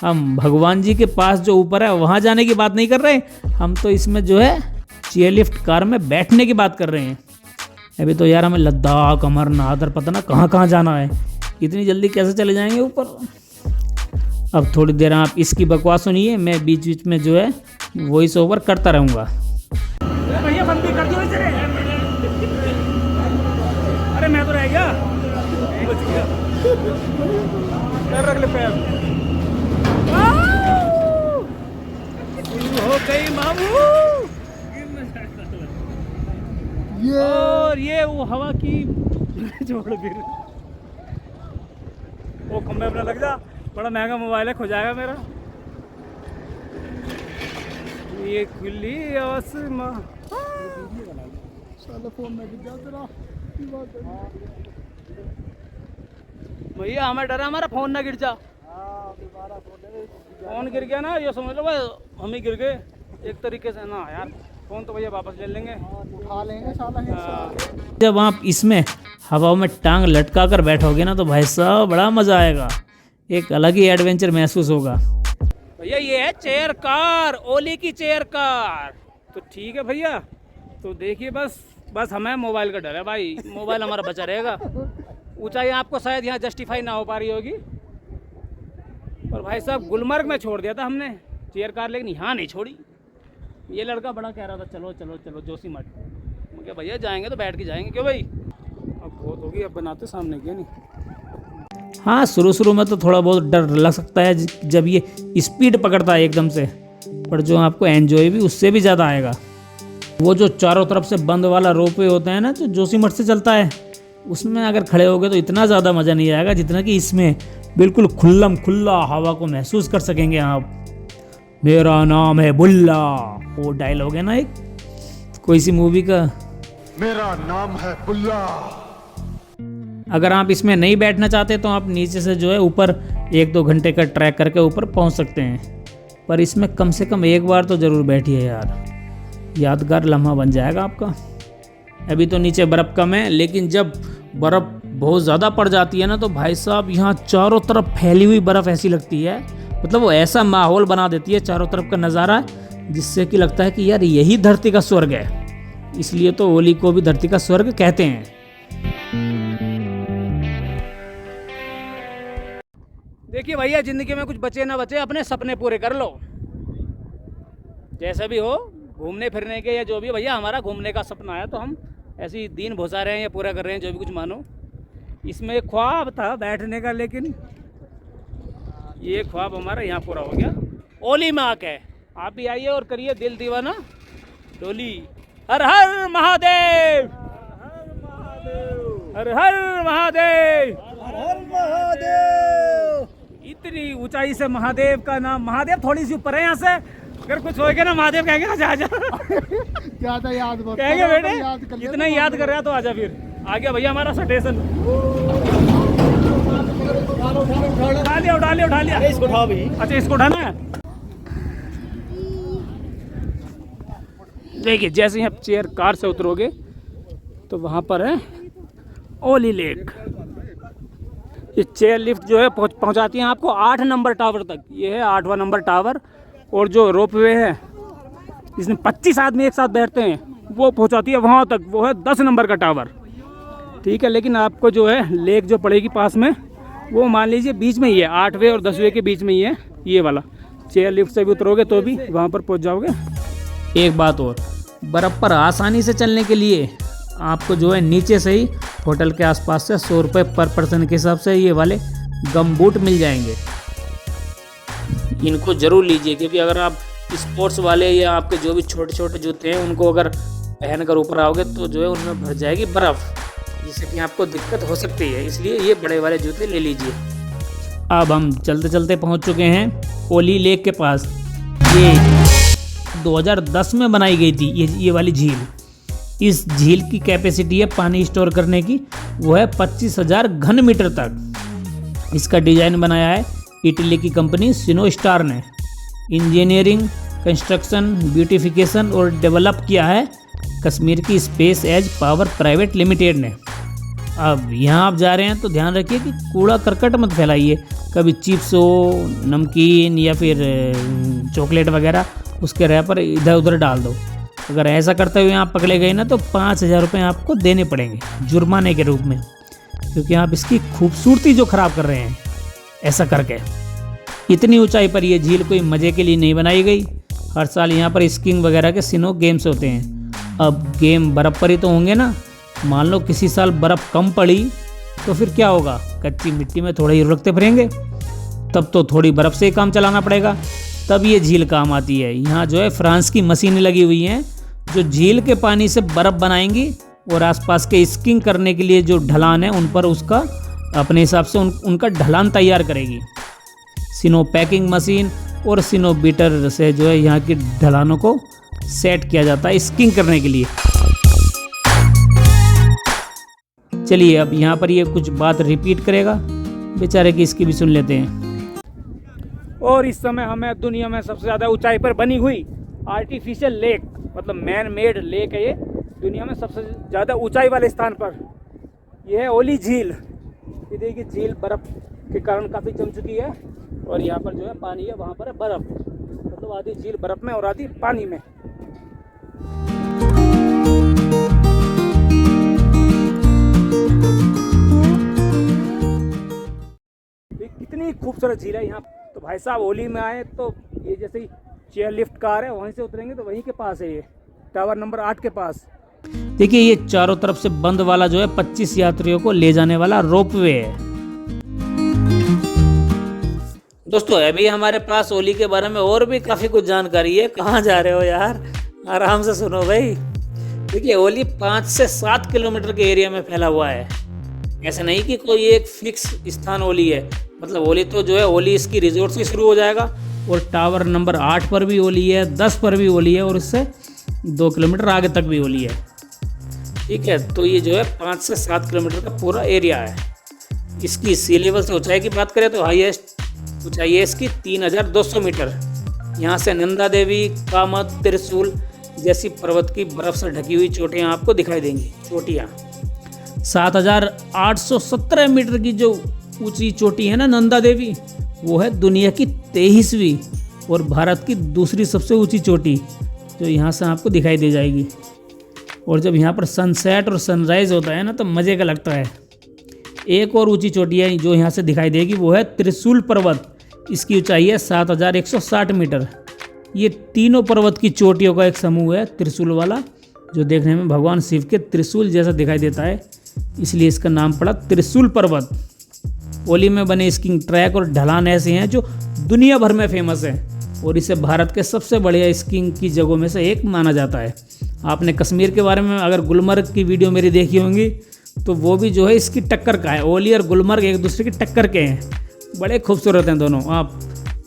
हम भगवान जी के पास जो ऊपर है वहाँ जाने की बात नहीं कर रहे, हम तो इसमें जो है चेयर लिफ्ट कार में बैठने की बात कर रहे हैं। अभी तो यार हमें लद्दाख, अमरनाथ और पता ना कहाँ कहाँ जाना है, इतनी जल्दी कैसे चले जाएंगे ऊपर। अब थोड़ी देर आप इसकी बकवास सुनिए, मैं बीच बीच में जो है वॉइस ओवर करता रहूँगा। भैया बंदी कर दो इसे। अरे मैं तो रह गया, बच गया। पैर रख ले, पैर हो गई मामू। और ये वो हवा की छोड़ फिर वो खंबे अपना लग जा, बड़ा महंगा मोबाइल है, खो जाएगा मेरा। ये खुली आसमां भैया, हमें डरा हमारा फोन ना गिर जा। फोन गिर गया ना, ये समझ लो भाई हम ही गिर गए एक तरीके से ना यार। फोन तो भैया वापस ले लेंगे, उठा लेंगे साला। जब आप इसमें हवाओं में टांग लटका कर बैठोगे ना तो भाई साहब बड़ा मज़ा आएगा, एक अलग ही एडवेंचर महसूस होगा। भैया ये है चेयर कार, ओली की चेयर कार। तो ठीक है भैया, तो देखिए बस हमें मोबाइल का डर है भाई, मोबाइल हमारा बचा रहेगा। ऊंचाई आपको शायद यहाँ जस्टिफाई ना हो पा रही होगी, पर भाई साहब गुलमर्ग में छोड़ दिया था हमने चेयर कार, लेकिन यहाँ नहीं छोड़ी। ये लड़का बड़ा कह रहा था चलो चलो चलो जोशीमठ, मैं क्या भैया जाएंगे तो बैठ के जाएंगे, क्यों भाई अब बहुत होगी, अब बनाते सामने क्या नहीं। हाँ, शुरू में तो थोड़ा बहुत डर लग सकता है जब ये स्पीड पकड़ता है एकदम से, पर जो आपको एंजॉय भी उससे भी ज़्यादा आएगा। वो जो चारों तरफ से बंद वाला रोपवे होता है ना, जो जोशीमठ से चलता है, उसमें अगर खड़े होगे तो इतना ज़्यादा मज़ा नहीं आएगा जितना कि इसमें बिल्कुल खुल्लम खुल्ला हवा को महसूस कर सकेंगे आप। मेरा नाम है बुल्ला, वो डायलॉग है ना एक कोई सी मूवी का, मेरा नाम है बुल्ला। अगर आप इसमें नहीं बैठना चाहते तो आप नीचे से जो है ऊपर 1-2 घंटे का ट्रैक करके ऊपर पहुंच सकते हैं, पर इसमें कम से कम एक बार तो ज़रूर बैठिए यार, यादगार लम्हा बन जाएगा आपका। अभी तो नीचे बर्फ़ कम है, लेकिन जब बर्फ़ बहुत ज़्यादा पड़ जाती है ना तो भाई साहब यहाँ चारों तरफ फैली हुई बर्फ़ ऐसी लगती है, मतलब वो ऐसा माहौल बना देती है चारों तरफ का नज़ारा, जिससे कि लगता है कि यार यही धरती का स्वर्ग है। इसलिए तो ओली को भी धरती का स्वर्ग कहते हैं। देखिए भैया, जिंदगी में कुछ बचे ना बचे, अपने सपने पूरे कर लो, जैसे भी हो, घूमने फिरने के या जो भी। भैया हमारा घूमने का सपना है, तो हम ऐसे ही दिन भुसा रहे हैं या पूरा कर रहे हैं, जो भी कुछ मानो। इसमें एक ख्वाब था बैठने का, लेकिन ये ख्वाब हमारा यहाँ पूरा हो गया। ओली में आके आप भी आइए और करिए दिल दीवाना डोली। हर हर महादेव, हर हर महादेव, हर हर महादेव। इतनी इतनी ऊंचाई से महादेव का नाम, महादेव थोड़ी सी ऊपर है यहाँ से, अगर कुछ होएगा ना महादेव कहेंगे आजा आजा ज्यादा याद मत कहेंगे करो, बेटे याद कर जितना ही याद कर रहा तो आजा। फिर आ गया भैया हमारा स्टेशन। उठा लिया इसको उठाओ भाई। अच्छा इसको उठाना है। देखिए जैसे ही आप चेयर कार से उतरोगे तो वहाँ पर है ओली लेक। ये चेयर लिफ्ट जो है पहुँचाती है आपको 8 नंबर टावर तक। ये है 8वां नंबर टावर। और जो रोपवे है जिसमें 25 आदमी एक साथ बैठते हैं वो पहुँचाती है वहाँ तक, वो है 10 नंबर का टावर। ठीक है, लेकिन आपको जो है लेक जो पड़ेगी पास में वो मान लीजिए बीच में ही है, 8वें और 10वें के बीच में ही है ये वाला। चेयर लिफ्ट से भी उतरोगे तो भी वहाँ पर पहुँच जाओगे। एक बात और, बर्फ़ पर आसानी से चलने के लिए आपको जो है नीचे से ही होटल के आसपास से 100 रुपये पर पर्सन के हिसाब से ये वाले गम बूट मिल जाएंगे। इनको ज़रूर लीजिए, क्योंकि अगर आप स्पोर्ट्स वाले या आपके जो भी छोटे छोटे जूते हैं उनको अगर पहन कर ऊपर आओगे तो जो है उनमें भर जाएगी बर्फ़, जिससे कि आपको दिक्कत हो सकती है। इसलिए ये बड़े वाले जूते ले लीजिए। अब हम चलते चलते पहुंच चुके हैं ओली लेक के पास। ये 2010 में बनाई गई थी ये वाली झील। इस झील की कैपेसिटी है पानी स्टोर करने की, वो है 25,000 घन मीटर तक। इसका डिज़ाइन बनाया है इटली की कंपनी सिनो स्टार ने। इंजीनियरिंग, कंस्ट्रक्शन, ब्यूटिफिकेशन और डेवलप किया है कश्मीर की space age power private limited ने। अब यहाँ आप जा रहे हैं तो ध्यान रखिए कि कूड़ा करकट मत फैलाइए। कभी चिप्स हो, नमकीन या फिर चॉकलेट वगैरह उसके रैपर इधर उधर डाल दो। अगर ऐसा करते हुए आप पकड़े गए ना तो 5,000 रुपये आपको देने पड़ेंगे जुर्माने के रूप में, क्योंकि आप इसकी खूबसूरती जो ख़राब कर रहे हैं ऐसा करके। इतनी ऊंचाई पर यह झील कोई मज़े के लिए नहीं बनाई गई। हर साल यहाँ पर स्कीइंग वगैरह के सिनो गेम्स होते हैं। अब गेम बर्फ़ पर ही तो होंगे ना। मान लो किसी साल बर्फ़ कम पड़ी तो फिर क्या होगा, कच्ची मिट्टी में थोड़ा ही रुकते फिरेंगे। तब तो थोड़ी बर्फ़ से ही काम चलाना पड़ेगा, तब ये झील काम आती है। यहाँ जो है फ्रांस की मशीनें लगी हुई हैं जो झील के पानी से बर्फ़ बनाएंगी और आसपास के स्कीइंग करने के लिए जो ढलान है उन पर उसका अपने हिसाब से उनका ढलान तैयार करेगी। सिनो पैकिंग मशीन और सिनो बीटर से जो है यहाँ की ढलानों को सेट किया जाता है स्कीइंग करने के लिए। चलिए अब यहाँ पर ये कुछ बात रिपीट करेगा बेचारे की, इसकी भी सुन लेते हैं। और इस समय हमें दुनिया में सबसे ज़्यादा ऊंचाई पर बनी हुई आर्टिफिशियल लेक, मतलब मैन मेड लेक है ये, दुनिया में सबसे ज़्यादा ऊंचाई वाले स्थान पर। यह है ओली झील। ये देखिए झील बर्फ़ के कारण काफ़ी जम चुकी है और यहाँ पर जो है पानी है, वहाँ पर है बर्फ़। मतलब आधी झील बर्फ़ में और आधी पानी में। कितनी खूबसूरत झील है यहाँ। तो भाई साहब ओली में आए तो ये जैसे ही चेयर लिफ्ट कार है वहीं से उतरेंगे तो वहीं के पास है ये टावर नंबर 8 के पास। देखिए ये चारों तरफ से बंद वाला जो है 25 यात्रियों को ले जाने वाला रोपवे है। दोस्तों अभी हमारे पास ओली के बारे में और भी काफ़ी कुछ जानकारी है। कहाँ जा रहे हो यार, आराम से सुनो भाई। देखिए ओली 5 से 7 किलोमीटर के एरिया में फैला हुआ है। ऐसा नहीं कि कोई एक फिक्स स्थान ओली है। मतलब ओली तो जो है ओली इसकी रिजोर्ट से शुरू हो जाएगा और टावर नंबर 8 पर भी ओली है, 10 पर भी ओली है और इससे 2 किलोमीटर आगे तक भी ओली है। ठीक है, तो ये जो है 5 से 7 किलोमीटर का पूरा एरिया है। इसकी सी लेवल से ऊंचाई की बात करें तो हाईएस्ट ऊंचाई है इसकी 3,200 मीटर। यहाँ से नंदा देवी, कामत, त्रिशूल जैसी पर्वत की बर्फ़ से ढकी हुई चोटियाँ आपको दिखाई देंगी। चोटियाँ 7,817 मीटर की जो ऊंची चोटी है ना नंदा देवी, वो है दुनिया की 23वीं और भारत की दूसरी सबसे ऊंची चोटी, जो यहाँ से आपको दिखाई दे जाएगी। और जब यहाँ पर सनसेट और सनराइज़ होता है ना तो मज़े का लगता है। एक और ऊंची चोटी है जो यहाँ से दिखाई देगी, वो है त्रिशूल पर्वत। इसकी ऊंचाई है 7,160 मीटर। ये तीनों पर्वत की चोटियों का एक समूह है त्रिशूल वाला, जो देखने में भगवान शिव के त्रिशूल जैसा दिखाई देता है, इसलिए इसका नाम पड़ा त्रिशूल पर्वत। ओली में बने स्कीइंग ट्रैक और ढलान ऐसे हैं जो दुनिया भर में फेमस हैं और इसे भारत के सबसे बढ़िया स्कीइंग की जगहों में से एक माना जाता है। आपने कश्मीर के बारे में अगर गुलमर्ग की वीडियो मेरी देखी होंगी तो वो भी जो है इसकी टक्कर का है। ओली और गुलमर्ग एक दूसरे की टक्कर के हैं। बड़े खूबसूरत हैं दोनों। आप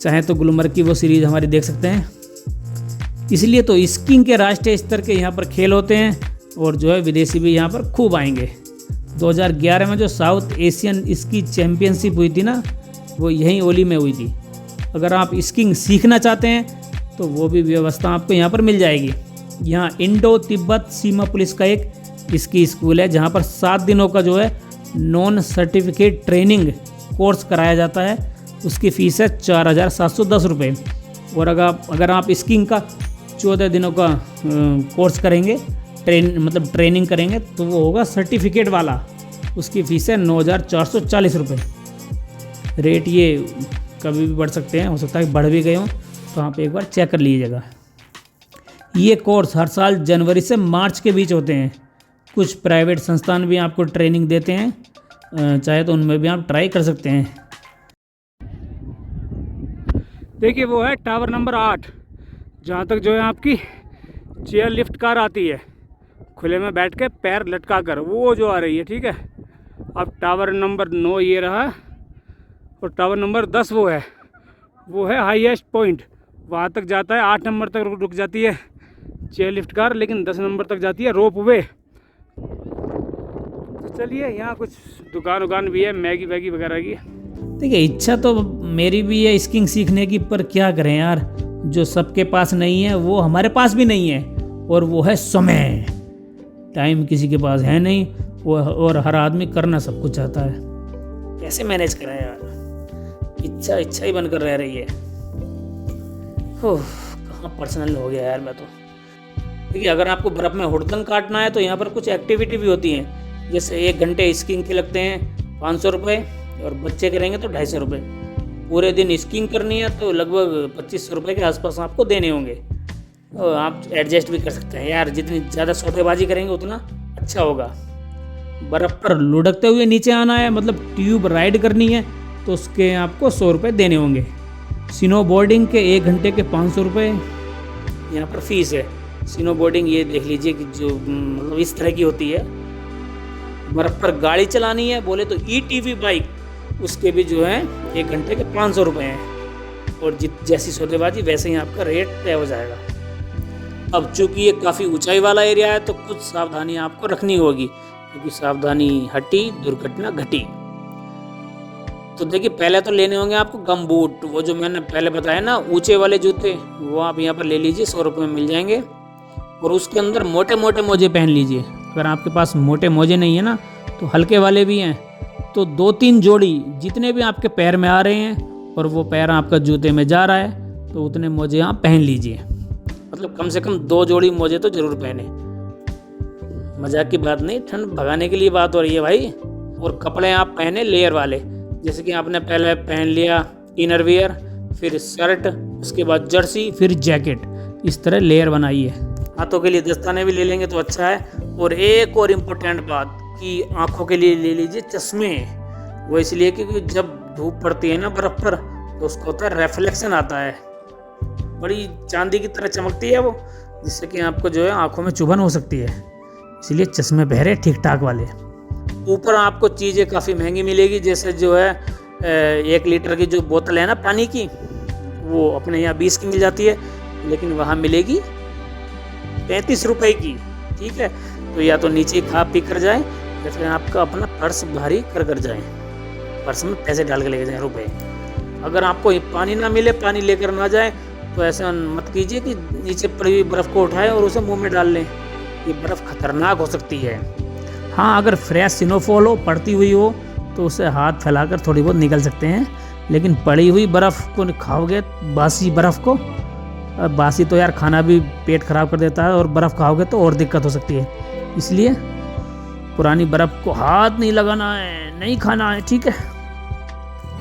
चाहें तो गुलमर्ग की वो सीरीज़ हमारी देख सकते हैं। इसलिए तो स्कीइंग के राष्ट्रीय स्तर के यहाँ पर खेल होते हैं और जो है विदेशी भी यहाँ पर खूब आएंगे। 2011 में जो साउथ एशियन स्की चैम्पियनशिप हुई थी ना, वो यहीं ओली में हुई थी। अगर आप स्कीइंग सीखना चाहते हैं तो वो भी व्यवस्था आपको यहाँ पर मिल जाएगी। यहाँ इंडो तिब्बत सीमा पुलिस का एक स्की स्कूल है जहाँ पर 7 दिनों का जो है नॉन सर्टिफिकेट ट्रेनिंग कोर्स कराया जाता है। उसकी फ़ीस है 4,710 रुपये। और अगर आप स्कीइंग का 14 दिनों का कोर्स करेंगे, ट्रेनिंग करेंगे, तो वो होगा सर्टिफिकेट वाला। उसकी फ़ीस है 9,440 रुपये। रेट ये कभी भी बढ़ सकते हैं, हो सकता है बढ़ भी गए हों, तो आप एक बार चेक कर लीजिएगा। ये कोर्स हर साल जनवरी से मार्च के बीच होते हैं। कुछ प्राइवेट संस्थान भी आपको ट्रेनिंग देते हैं, चाहे तो उनमें भी आप ट्राई कर सकते हैं। देखिए वो है टावर नंबर 8, जहाँ तक जो है आपकी चेयर लिफ्ट कार आती है, खुले में बैठ के पैर लटका कर वो जो आ रही है, ठीक है। अब टावर नंबर 9 ये रहा और टावर नंबर 10 वो है हाईएस्ट पॉइंट। वहाँ तक जाता है, 8 नंबर तक रुक जाती है चेयर लिफ्ट कार, लेकिन 10 नंबर तक जाती है रोप वे। तो चलिए, यहाँ कुछ दुकान भी है मैगी वैगी वगैरह की। देखिए इच्छा तो मेरी भी है स्कीइंग सीखने की, पर क्या करें यार, जो सबके पास नहीं है वो हमारे पास भी नहीं है, और वो है समय। टाइम किसी के पास है नहीं, और हर आदमी करना सब कुछ चाहता है। कैसे मैनेज करें यार, इच्छा ही बनकर रह रही है। कहाँ पर्सनल हो गया यार मैं तो। देखिए अगर आपको बर्फ़ में हुड़दंग काटना है तो यहाँ पर कुछ एक्टिविटी भी होती हैं। जैसे 1 घंटे स्कीइंग के लगते हैं 500 रुपये, और बच्चे करेंगे तो 250 रुपये। पूरे दिन स्कीइंग करनी है तो लगभग 2500 रुपये के आसपास आपको देने होंगे। और आप एडजस्ट भी कर सकते हैं यार, जितनी ज़्यादा सौदेबाजी करेंगे उतना अच्छा होगा। बर्फ़ पर लुढ़कते हुए नीचे आना है, मतलब ट्यूब राइड करनी है, तो उसके आपको 100 रुपये देने होंगे। स्नो बोर्डिंग के 1 घंटे के 500 रुपये यहाँ पर फीस है। स्नो बोर्डिंग ये देख लीजिए कि जो मतलब इस तरह की होती है। बर्फ़ पर गाड़ी चलानी है बोले तो ETV बाइक, उसके भी जो है 1 घंटे के 500 रुपये हैं। और जैसी सौदेबाजी वैसे ही आपका रेट तय हो जाएगा। अब चूँकि ये काफ़ी ऊंचाई वाला एरिया है तो कुछ सावधानी आपको रखनी होगी, क्योंकि सावधानी हटी दुर्घटना घटी। तो देखिए पहले तो लेने होंगे आपको गम बूट, वो जो मैंने पहले बताया ना ऊंचे वाले जूते, वो आप यहाँ पर ले लीजिए, 100 रुपये में मिल जाएंगे। और उसके अंदर मोटे मोटे मोजे पहन लीजिए। अगर आपके पास मोटे मोजे नहीं है ना, तो हल्के वाले भी हैं, तो 2-3 जोड़ी जितने भी आपके पैर में आ रहे हैं और वो पैर आपका जूते में जा रहा है, तो उतने मोजे आप पहन लीजिए। मतलब कम से कम 2 जोड़ी मोजे तो ज़रूर पहने। मजाक की बात नहीं, ठंड भगाने के लिए बात हो रही है भाई। और कपड़े आप पहने लेयर वाले, जैसे कि आपने पहले पहन लिया इनर वियर, फिर शर्ट, उसके बाद जर्सी, फिर जैकेट, इस तरह लेयर बनाइए। हाथों के लिए दस्ताने भी ले लेंगे तो अच्छा है। और एक और इम्पोर्टेंट बात कि आँखों के लिए ले लीजिए चश्मे। वो इसलिए क्योंकि जब धूप पड़ती है ना बर्फ़ पर, तो उसको होता है रिफ्लेक्शन आता है, बड़ी चांदी की तरह चमकती है वो, जिससे कि आपको जो है आँखों में चुभन हो सकती है। इसलिए चश्मे पहने ठीक ठाक वाले। ऊपर आपको चीज़ें काफ़ी महंगी मिलेगी, जैसे जो है 1 लीटर की जो बोतल है ना पानी की, वो अपने यहाँ 20 की मिल जाती है, लेकिन वहाँ मिलेगी 35 रुपए की, ठीक है। तो या तो नीचे खा पी कर जाएं, या फिर आपका अपना पर्स भारी कर जाएं, पर्स में पैसे डाल के लेके जाएं रुपए। अगर आपको पानी ना मिले, पानी लेकर ना जाएं, तो ऐसा मत कीजिए कि नीचे पड़ी हुई बर्फ़ को उठाएं और उसे मुंह में डाल लें। ये बर्फ़ खतरनाक हो सकती है। हाँ, अगर फ्रेश स्नोफॉल हो, पड़ती हुई हो, तो उसे हाथ फैलाकर थोड़ी बहुत निकल सकते हैं, लेकिन पड़ी हुई बर्फ़ को खाओगे, बासी बर्फ़ को, बासी तो यार खाना भी पेट खराब कर देता है, और बर्फ़ खाओगे तो और दिक्कत हो सकती है। इसलिए पुरानी बर्फ़ को हाथ नहीं लगाना है, नहीं खाना है, ठीक है।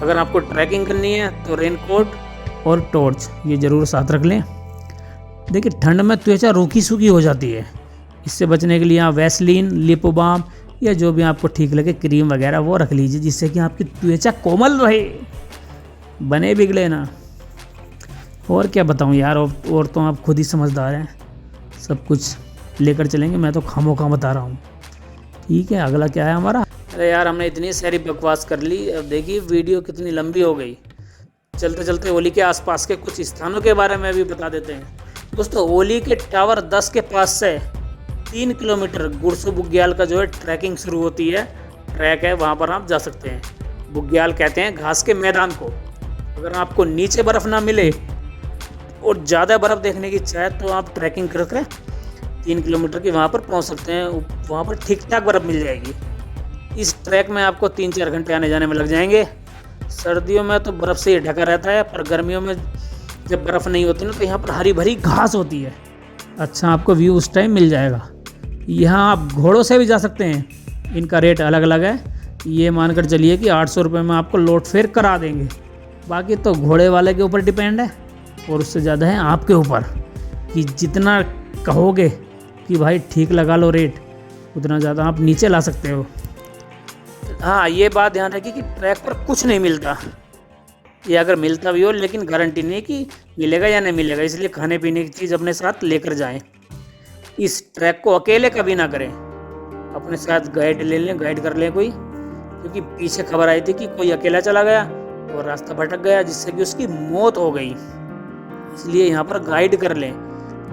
अगर आपको ट्रैकिंग करनी है तो रेनकोट और टॉर्च ये ज़रूर साथ रख लें। देखिए ठंड में त्वचा रूखी सूखी हो जाती है, इससे बचने के लिए आप वैसलीन, लिप बाम या जो भी आपको ठीक लगे क्रीम वगैरह वो रख लीजिए, जिससे कि आपकी त्वचा कोमल रहे, बने बिगड़े ना। और क्या बताऊं यार, और तो आप खुद ही समझदार हैं, सब कुछ लेकर चलेंगे, मैं तो खामोखा बता रहा हूँ। ठीक है, अगला क्या है हमारा अरे यार हमने इतनी सारी बकवास कर ली, अब देखिए वीडियो कितनी लंबी हो गई। चलते चलते ओली के आसपास के कुछ स्थानों के बारे में भी बता देते हैं। दोस्तों ओली के टावर 10 के पास से 3 किलोमीटर गुरसु बुग्याल का जो है ट्रैकिंग शुरू होती है। ट्रैक है, वहाँ पर आप जा सकते हैं। बुग्याल कहते हैं घास के मैदान को। अगर आपको नीचे बर्फ़ ना मिले और ज़्यादा बर्फ़ देखने की इच्छा है तो आप ट्रैकिंग करके 3 किलोमीटर की वहाँ पर पहुँच सकते हैं। वहाँ पर ठीक ठाक बर्फ़ मिल जाएगी। इस ट्रैक में आपको 3-4 घंटे आने जाने में लग जाएंगे। सर्दियों में तो बर्फ़ से ही ढका रहता है, पर गर्मियों में जब बर्फ़ नहीं होती ना तो यहाँ पर हरी भरी घास होती है। अच्छा आपको व्यू उस टाइम मिल जाएगा। यहाँ आप घोड़ों से भी जा सकते हैं, इनका रेट अलग अलग है। ये मानकर चलिए कि 800 रुपये में आपको लोड फेयर करा देंगे। बाकी तो घोड़े वाले के ऊपर डिपेंड है और उससे ज़्यादा है आपके ऊपर कि जितना कहोगे कि भाई ठीक लगा लो रेट, उतना ज़्यादा आप नीचे ला सकते हो। हाँ ये बात ध्यान रखिए कि ट्रैक पर कुछ नहीं मिलता। ये अगर मिलता भी हो लेकिन गारंटी नहीं कि मिलेगा या नहीं मिलेगा, इसलिए खाने पीने की चीज़ अपने साथ लेकर जाएं। इस ट्रैक को अकेले कभी ना करें, अपने साथ गाइड ले लें, गाइड कर लें कोई, क्योंकि पीछे खबर आई थी कि कोई अकेला चला गया और रास्ता भटक गया जिससे कि उसकी मौत हो गई। इसलिए यहाँ पर गाइड कर लें।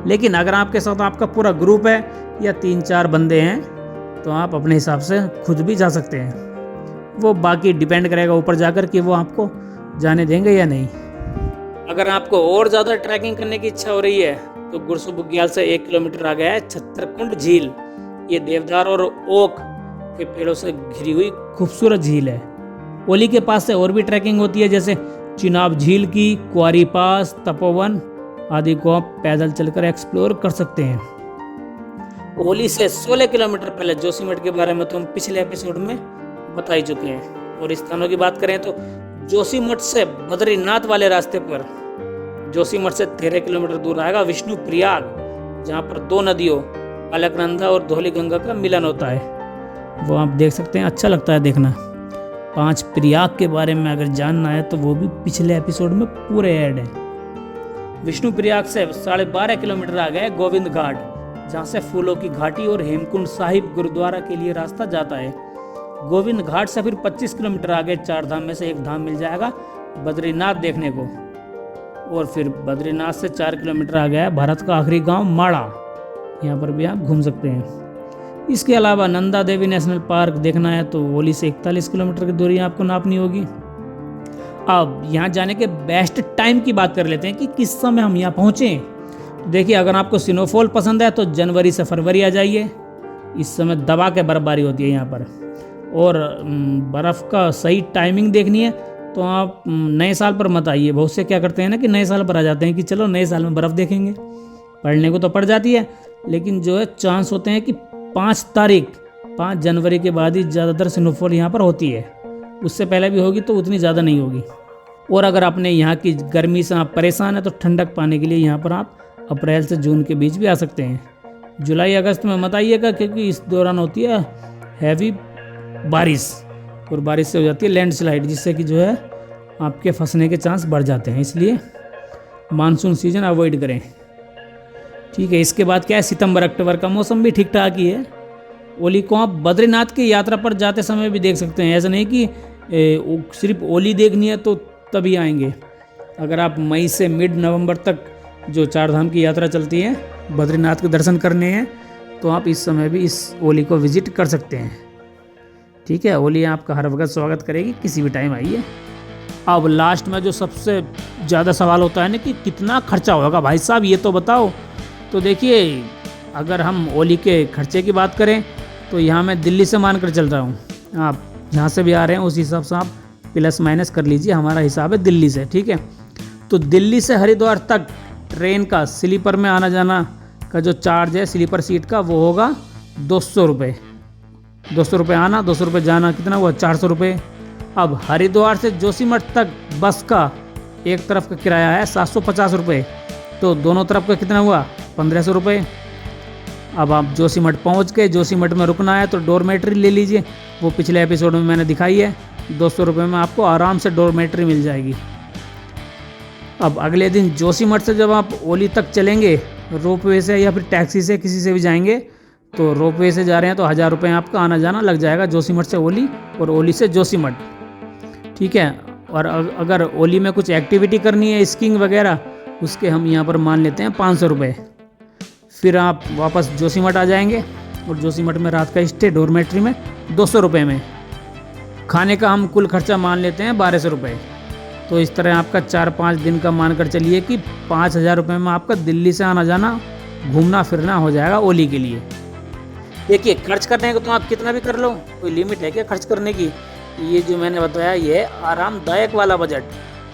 लेकिन अगर आपके साथ आपका पूरा ग्रुप है या 3-4 बंदे हैं तो आप अपने हिसाब से खुद भी जा सकते हैं। वो बाकी डिपेंड करेगा ऊपर जाकर कि वो आपको जाने देंगे या नहीं। अगर आपको और ज़्यादा ट्रैकिंग करने की इच्छा हो रही है तो गुरसु बुग्याल से 1 किलोमीटर आगे है छत्रकुंड झील। ये देवदार और ओक के पेड़ों से घिरी हुई खूबसूरत झील है। ओली के पास से और भी ट्रैकिंग होती है, जैसे चिनाब झील की, क्वारी पास, तपोवन आदि को आप पैदल चलकर एक्सप्लोर कर सकते हैं। ओली से 16 किलोमीटर पहले जोशीमठ के बारे में तो हम पिछले एपिसोड में बता ही चुके हैं। और स्थानों की बात करें तो जोशीमठ से बद्रीनाथ वाले रास्ते पर जोशीमठ से 13 किलोमीटर दूर आएगा विष्णु प्रयाग, जहाँ पर 2 नदियों अलकनंदा और धौली गंगा का मिलन होता है। वो आप देख सकते हैं, अच्छा लगता है देखना। 5 प्रयाग के बारे में अगर जानना है तो वो भी पिछले एपिसोड में पूरे ऐड है। विष्णु प्रयाग से 12.5 किलोमीटर आगे है गोविंद घाट, जहाँ से फूलों की घाटी और हेमकुंड साहिब गुरुद्वारा के लिए रास्ता जाता है। गोविंद घाट से फिर 25 किलोमीटर आगे 4 धाम में से एक धाम मिल जाएगा बद्रीनाथ देखने को। और फिर बद्रीनाथ से 4 किलोमीटर आगे है भारत का आखिरी गांव माड़ा, यहाँ पर भी आप घूम सकते हैं। इसके अलावा नंदा देवी नेशनल पार्क देखना है तो ओली से 41 किलोमीटर की दूरी आपको नापनी होगी। अब यहाँ जाने के बेस्ट टाइम की बात कर लेते हैं कि किस समय हम यहाँ पहुँचें। देखिए अगर आपको स्नोफॉल पसंद है तो जनवरी से फरवरी आ जाइए। इस समय दबा के बर्फबारी होती है यहाँ पर। और बर्फ़ का सही टाइमिंग देखनी है तो आप नए साल पर मत आइए। बहुत से क्या करते हैं ना कि नए साल पर आ जाते हैं कि चलो नए साल में बर्फ़ देखेंगे। पढ़ने को तो पड़ जाती है, लेकिन जो है चांस होते हैं कि 5 जनवरी के बाद ही ज़्यादातर स्नोफॉल यहाँ पर होती है। उससे पहले भी होगी तो उतनी ज़्यादा नहीं होगी। और अगर आपने यहाँ की गर्मी से आप परेशान हैं तो ठंडक पाने के लिए यहाँ पर आप अप्रैल से जून के बीच भी आ सकते हैं। जुलाई अगस्त में मत आइएगा क्योंकि इस दौरान होती है हैवी बारिश, और बारिश से हो जाती है लैंडस्लाइड, जिससे कि जो है आपके फंसने के चांस बढ़ जाते हैं। इसलिए मानसून सीजन अवॉइड करें। ठीक है, इसके बाद क्या है, सितंबर अक्टूबर का मौसम भी ठीक ठाक ही है। ओली को आप बद्रीनाथ की यात्रा पर जाते समय भी देख सकते हैं। ऐसा नहीं कि सिर्फ ओली देखनी है तो तभी आएंगे। अगर आप मई से मिड नवंबर तक जो 4 धाम की यात्रा चलती है, बद्रीनाथ के दर्शन करने हैं, तो आप इस समय भी इस ओली को विजिट कर सकते हैं। ठीक है, ओली आपका हर वक्त स्वागत करेगी, किसी भी टाइम आइए। अब लास्ट में जो सबसे ज़्यादा सवाल होता है ना कि कितना खर्चा होगा भाई साहब, ये तो बताओ। तो देखिए अगर हम ओली के खर्चे की बात करें तो यहाँ मैं दिल्ली से मानकर चल रहा हूँ। आप जहाँ से भी आ रहे हैं उस हिसाब से आप प्लस माइनस कर लीजिए। हमारा हिसाब है दिल्ली से। ठीक है, तो दिल्ली से हरिद्वार तक ट्रेन का स्लीपर में आना जाना का जो चार्ज है स्लीपर सीट का वो होगा 200 रुपये। 200 रुपये आना, 200 रुपये जाना, कितना हुआ 400 रुपये। अब हरिद्वार से जोशीमठ तक बस का एक तरफ का किराया है 750 रुपये, तो दोनों तरफ का कितना हुआ 1500 रुपये। अब आप जोशीमठ पहुंच गए, जोशीमठ में रुकना है तो डोरमेट्री ले लीजिए, वो पिछले एपिसोड में मैंने दिखाई है। 200 रुपये में आपको आराम से डोरमेट्री मिल जाएगी। अब अगले दिन जोशीमठ से जब आप ओली तक चलेंगे रोपवे से या फिर टैक्सी से किसी से भी जाएंगे तो रोपवे से जा रहे हैं तो 1000 रुपये आपका आना जाना लग जाएगा जोशीमठ से ओली और ओली से जोशीमठ, ठीक है। और अगर ओली में कुछ एक्टिविटी करनी है स्कीइंग वगैरह, उसके हम यहाँ पर मान लेते हैं 500 रुपये। फिर आप वापस जोशीमठ आ जाएंगे और जोशीमठ में रात का स्टे डॉर्मेट्री में 200 रुपये में। खाने का हम कुल खर्चा मान लेते हैं 1200 रुपये। तो इस तरह आपका 4-5 दिन का मानकर चलिए कि 5000 रुपये में आपका दिल्ली से आना जाना घूमना फिरना हो जाएगा ओली के लिए। देखिए खर्च करने को तो आप कितना भी कर लो, कोई लिमिट है क्या खर्च करने की। ये जो मैंने बताया ये है आरामदायक वाला बजट,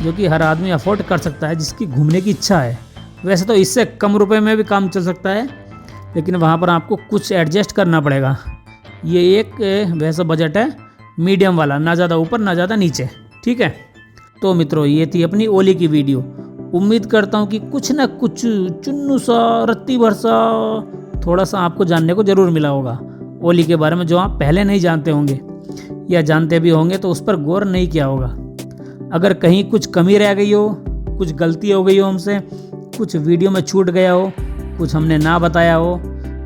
जो कि हर आदमी अफोर्ड कर सकता है जिसकी घूमने की इच्छा है। वैसे तो इससे कम रुपए में भी काम चल सकता है, लेकिन वहाँ पर आपको कुछ एडजस्ट करना पड़ेगा। ये एक वैसा बजट है मीडियम वाला, ना ज़्यादा ऊपर ना ज़्यादा नीचे, ठीक है। तो मित्रों ये थी अपनी ओली की वीडियो। उम्मीद करता हूँ कि कुछ ना कुछ चुन्नू सा रत्ती भर सा थोड़ा सा आपको जानने को ज़रूर मिला होगा ओली के बारे में, जो आप पहले नहीं जानते होंगे या जानते भी होंगे तो उस पर गौर नहीं किया होगा। अगर कहीं कुछ कमी रह गई हो, कुछ गलती हो गई हो हमसे, कुछ वीडियो में छूट गया हो, कुछ हमने ना बताया हो,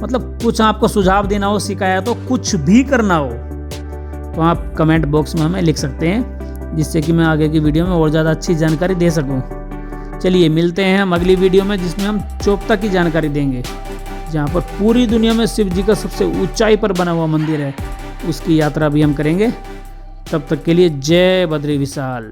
मतलब कुछ आपको सुझाव देना हो, शिकायत हो, कुछ भी करना हो, तो आप कमेंट बॉक्स में हमें लिख सकते हैं, जिससे कि मैं आगे की वीडियो में और ज़्यादा अच्छी जानकारी दे सकूं। चलिए मिलते हैं हम अगली वीडियो में, जिसमें हम चोपता की जानकारी देंगे, जहाँ पर पूरी दुनिया में शिव जी का सबसे ऊंचाई पर बना हुआ मंदिर है, उसकी यात्रा भी हम करेंगे। तब तक के लिए जय बद्री विशाल।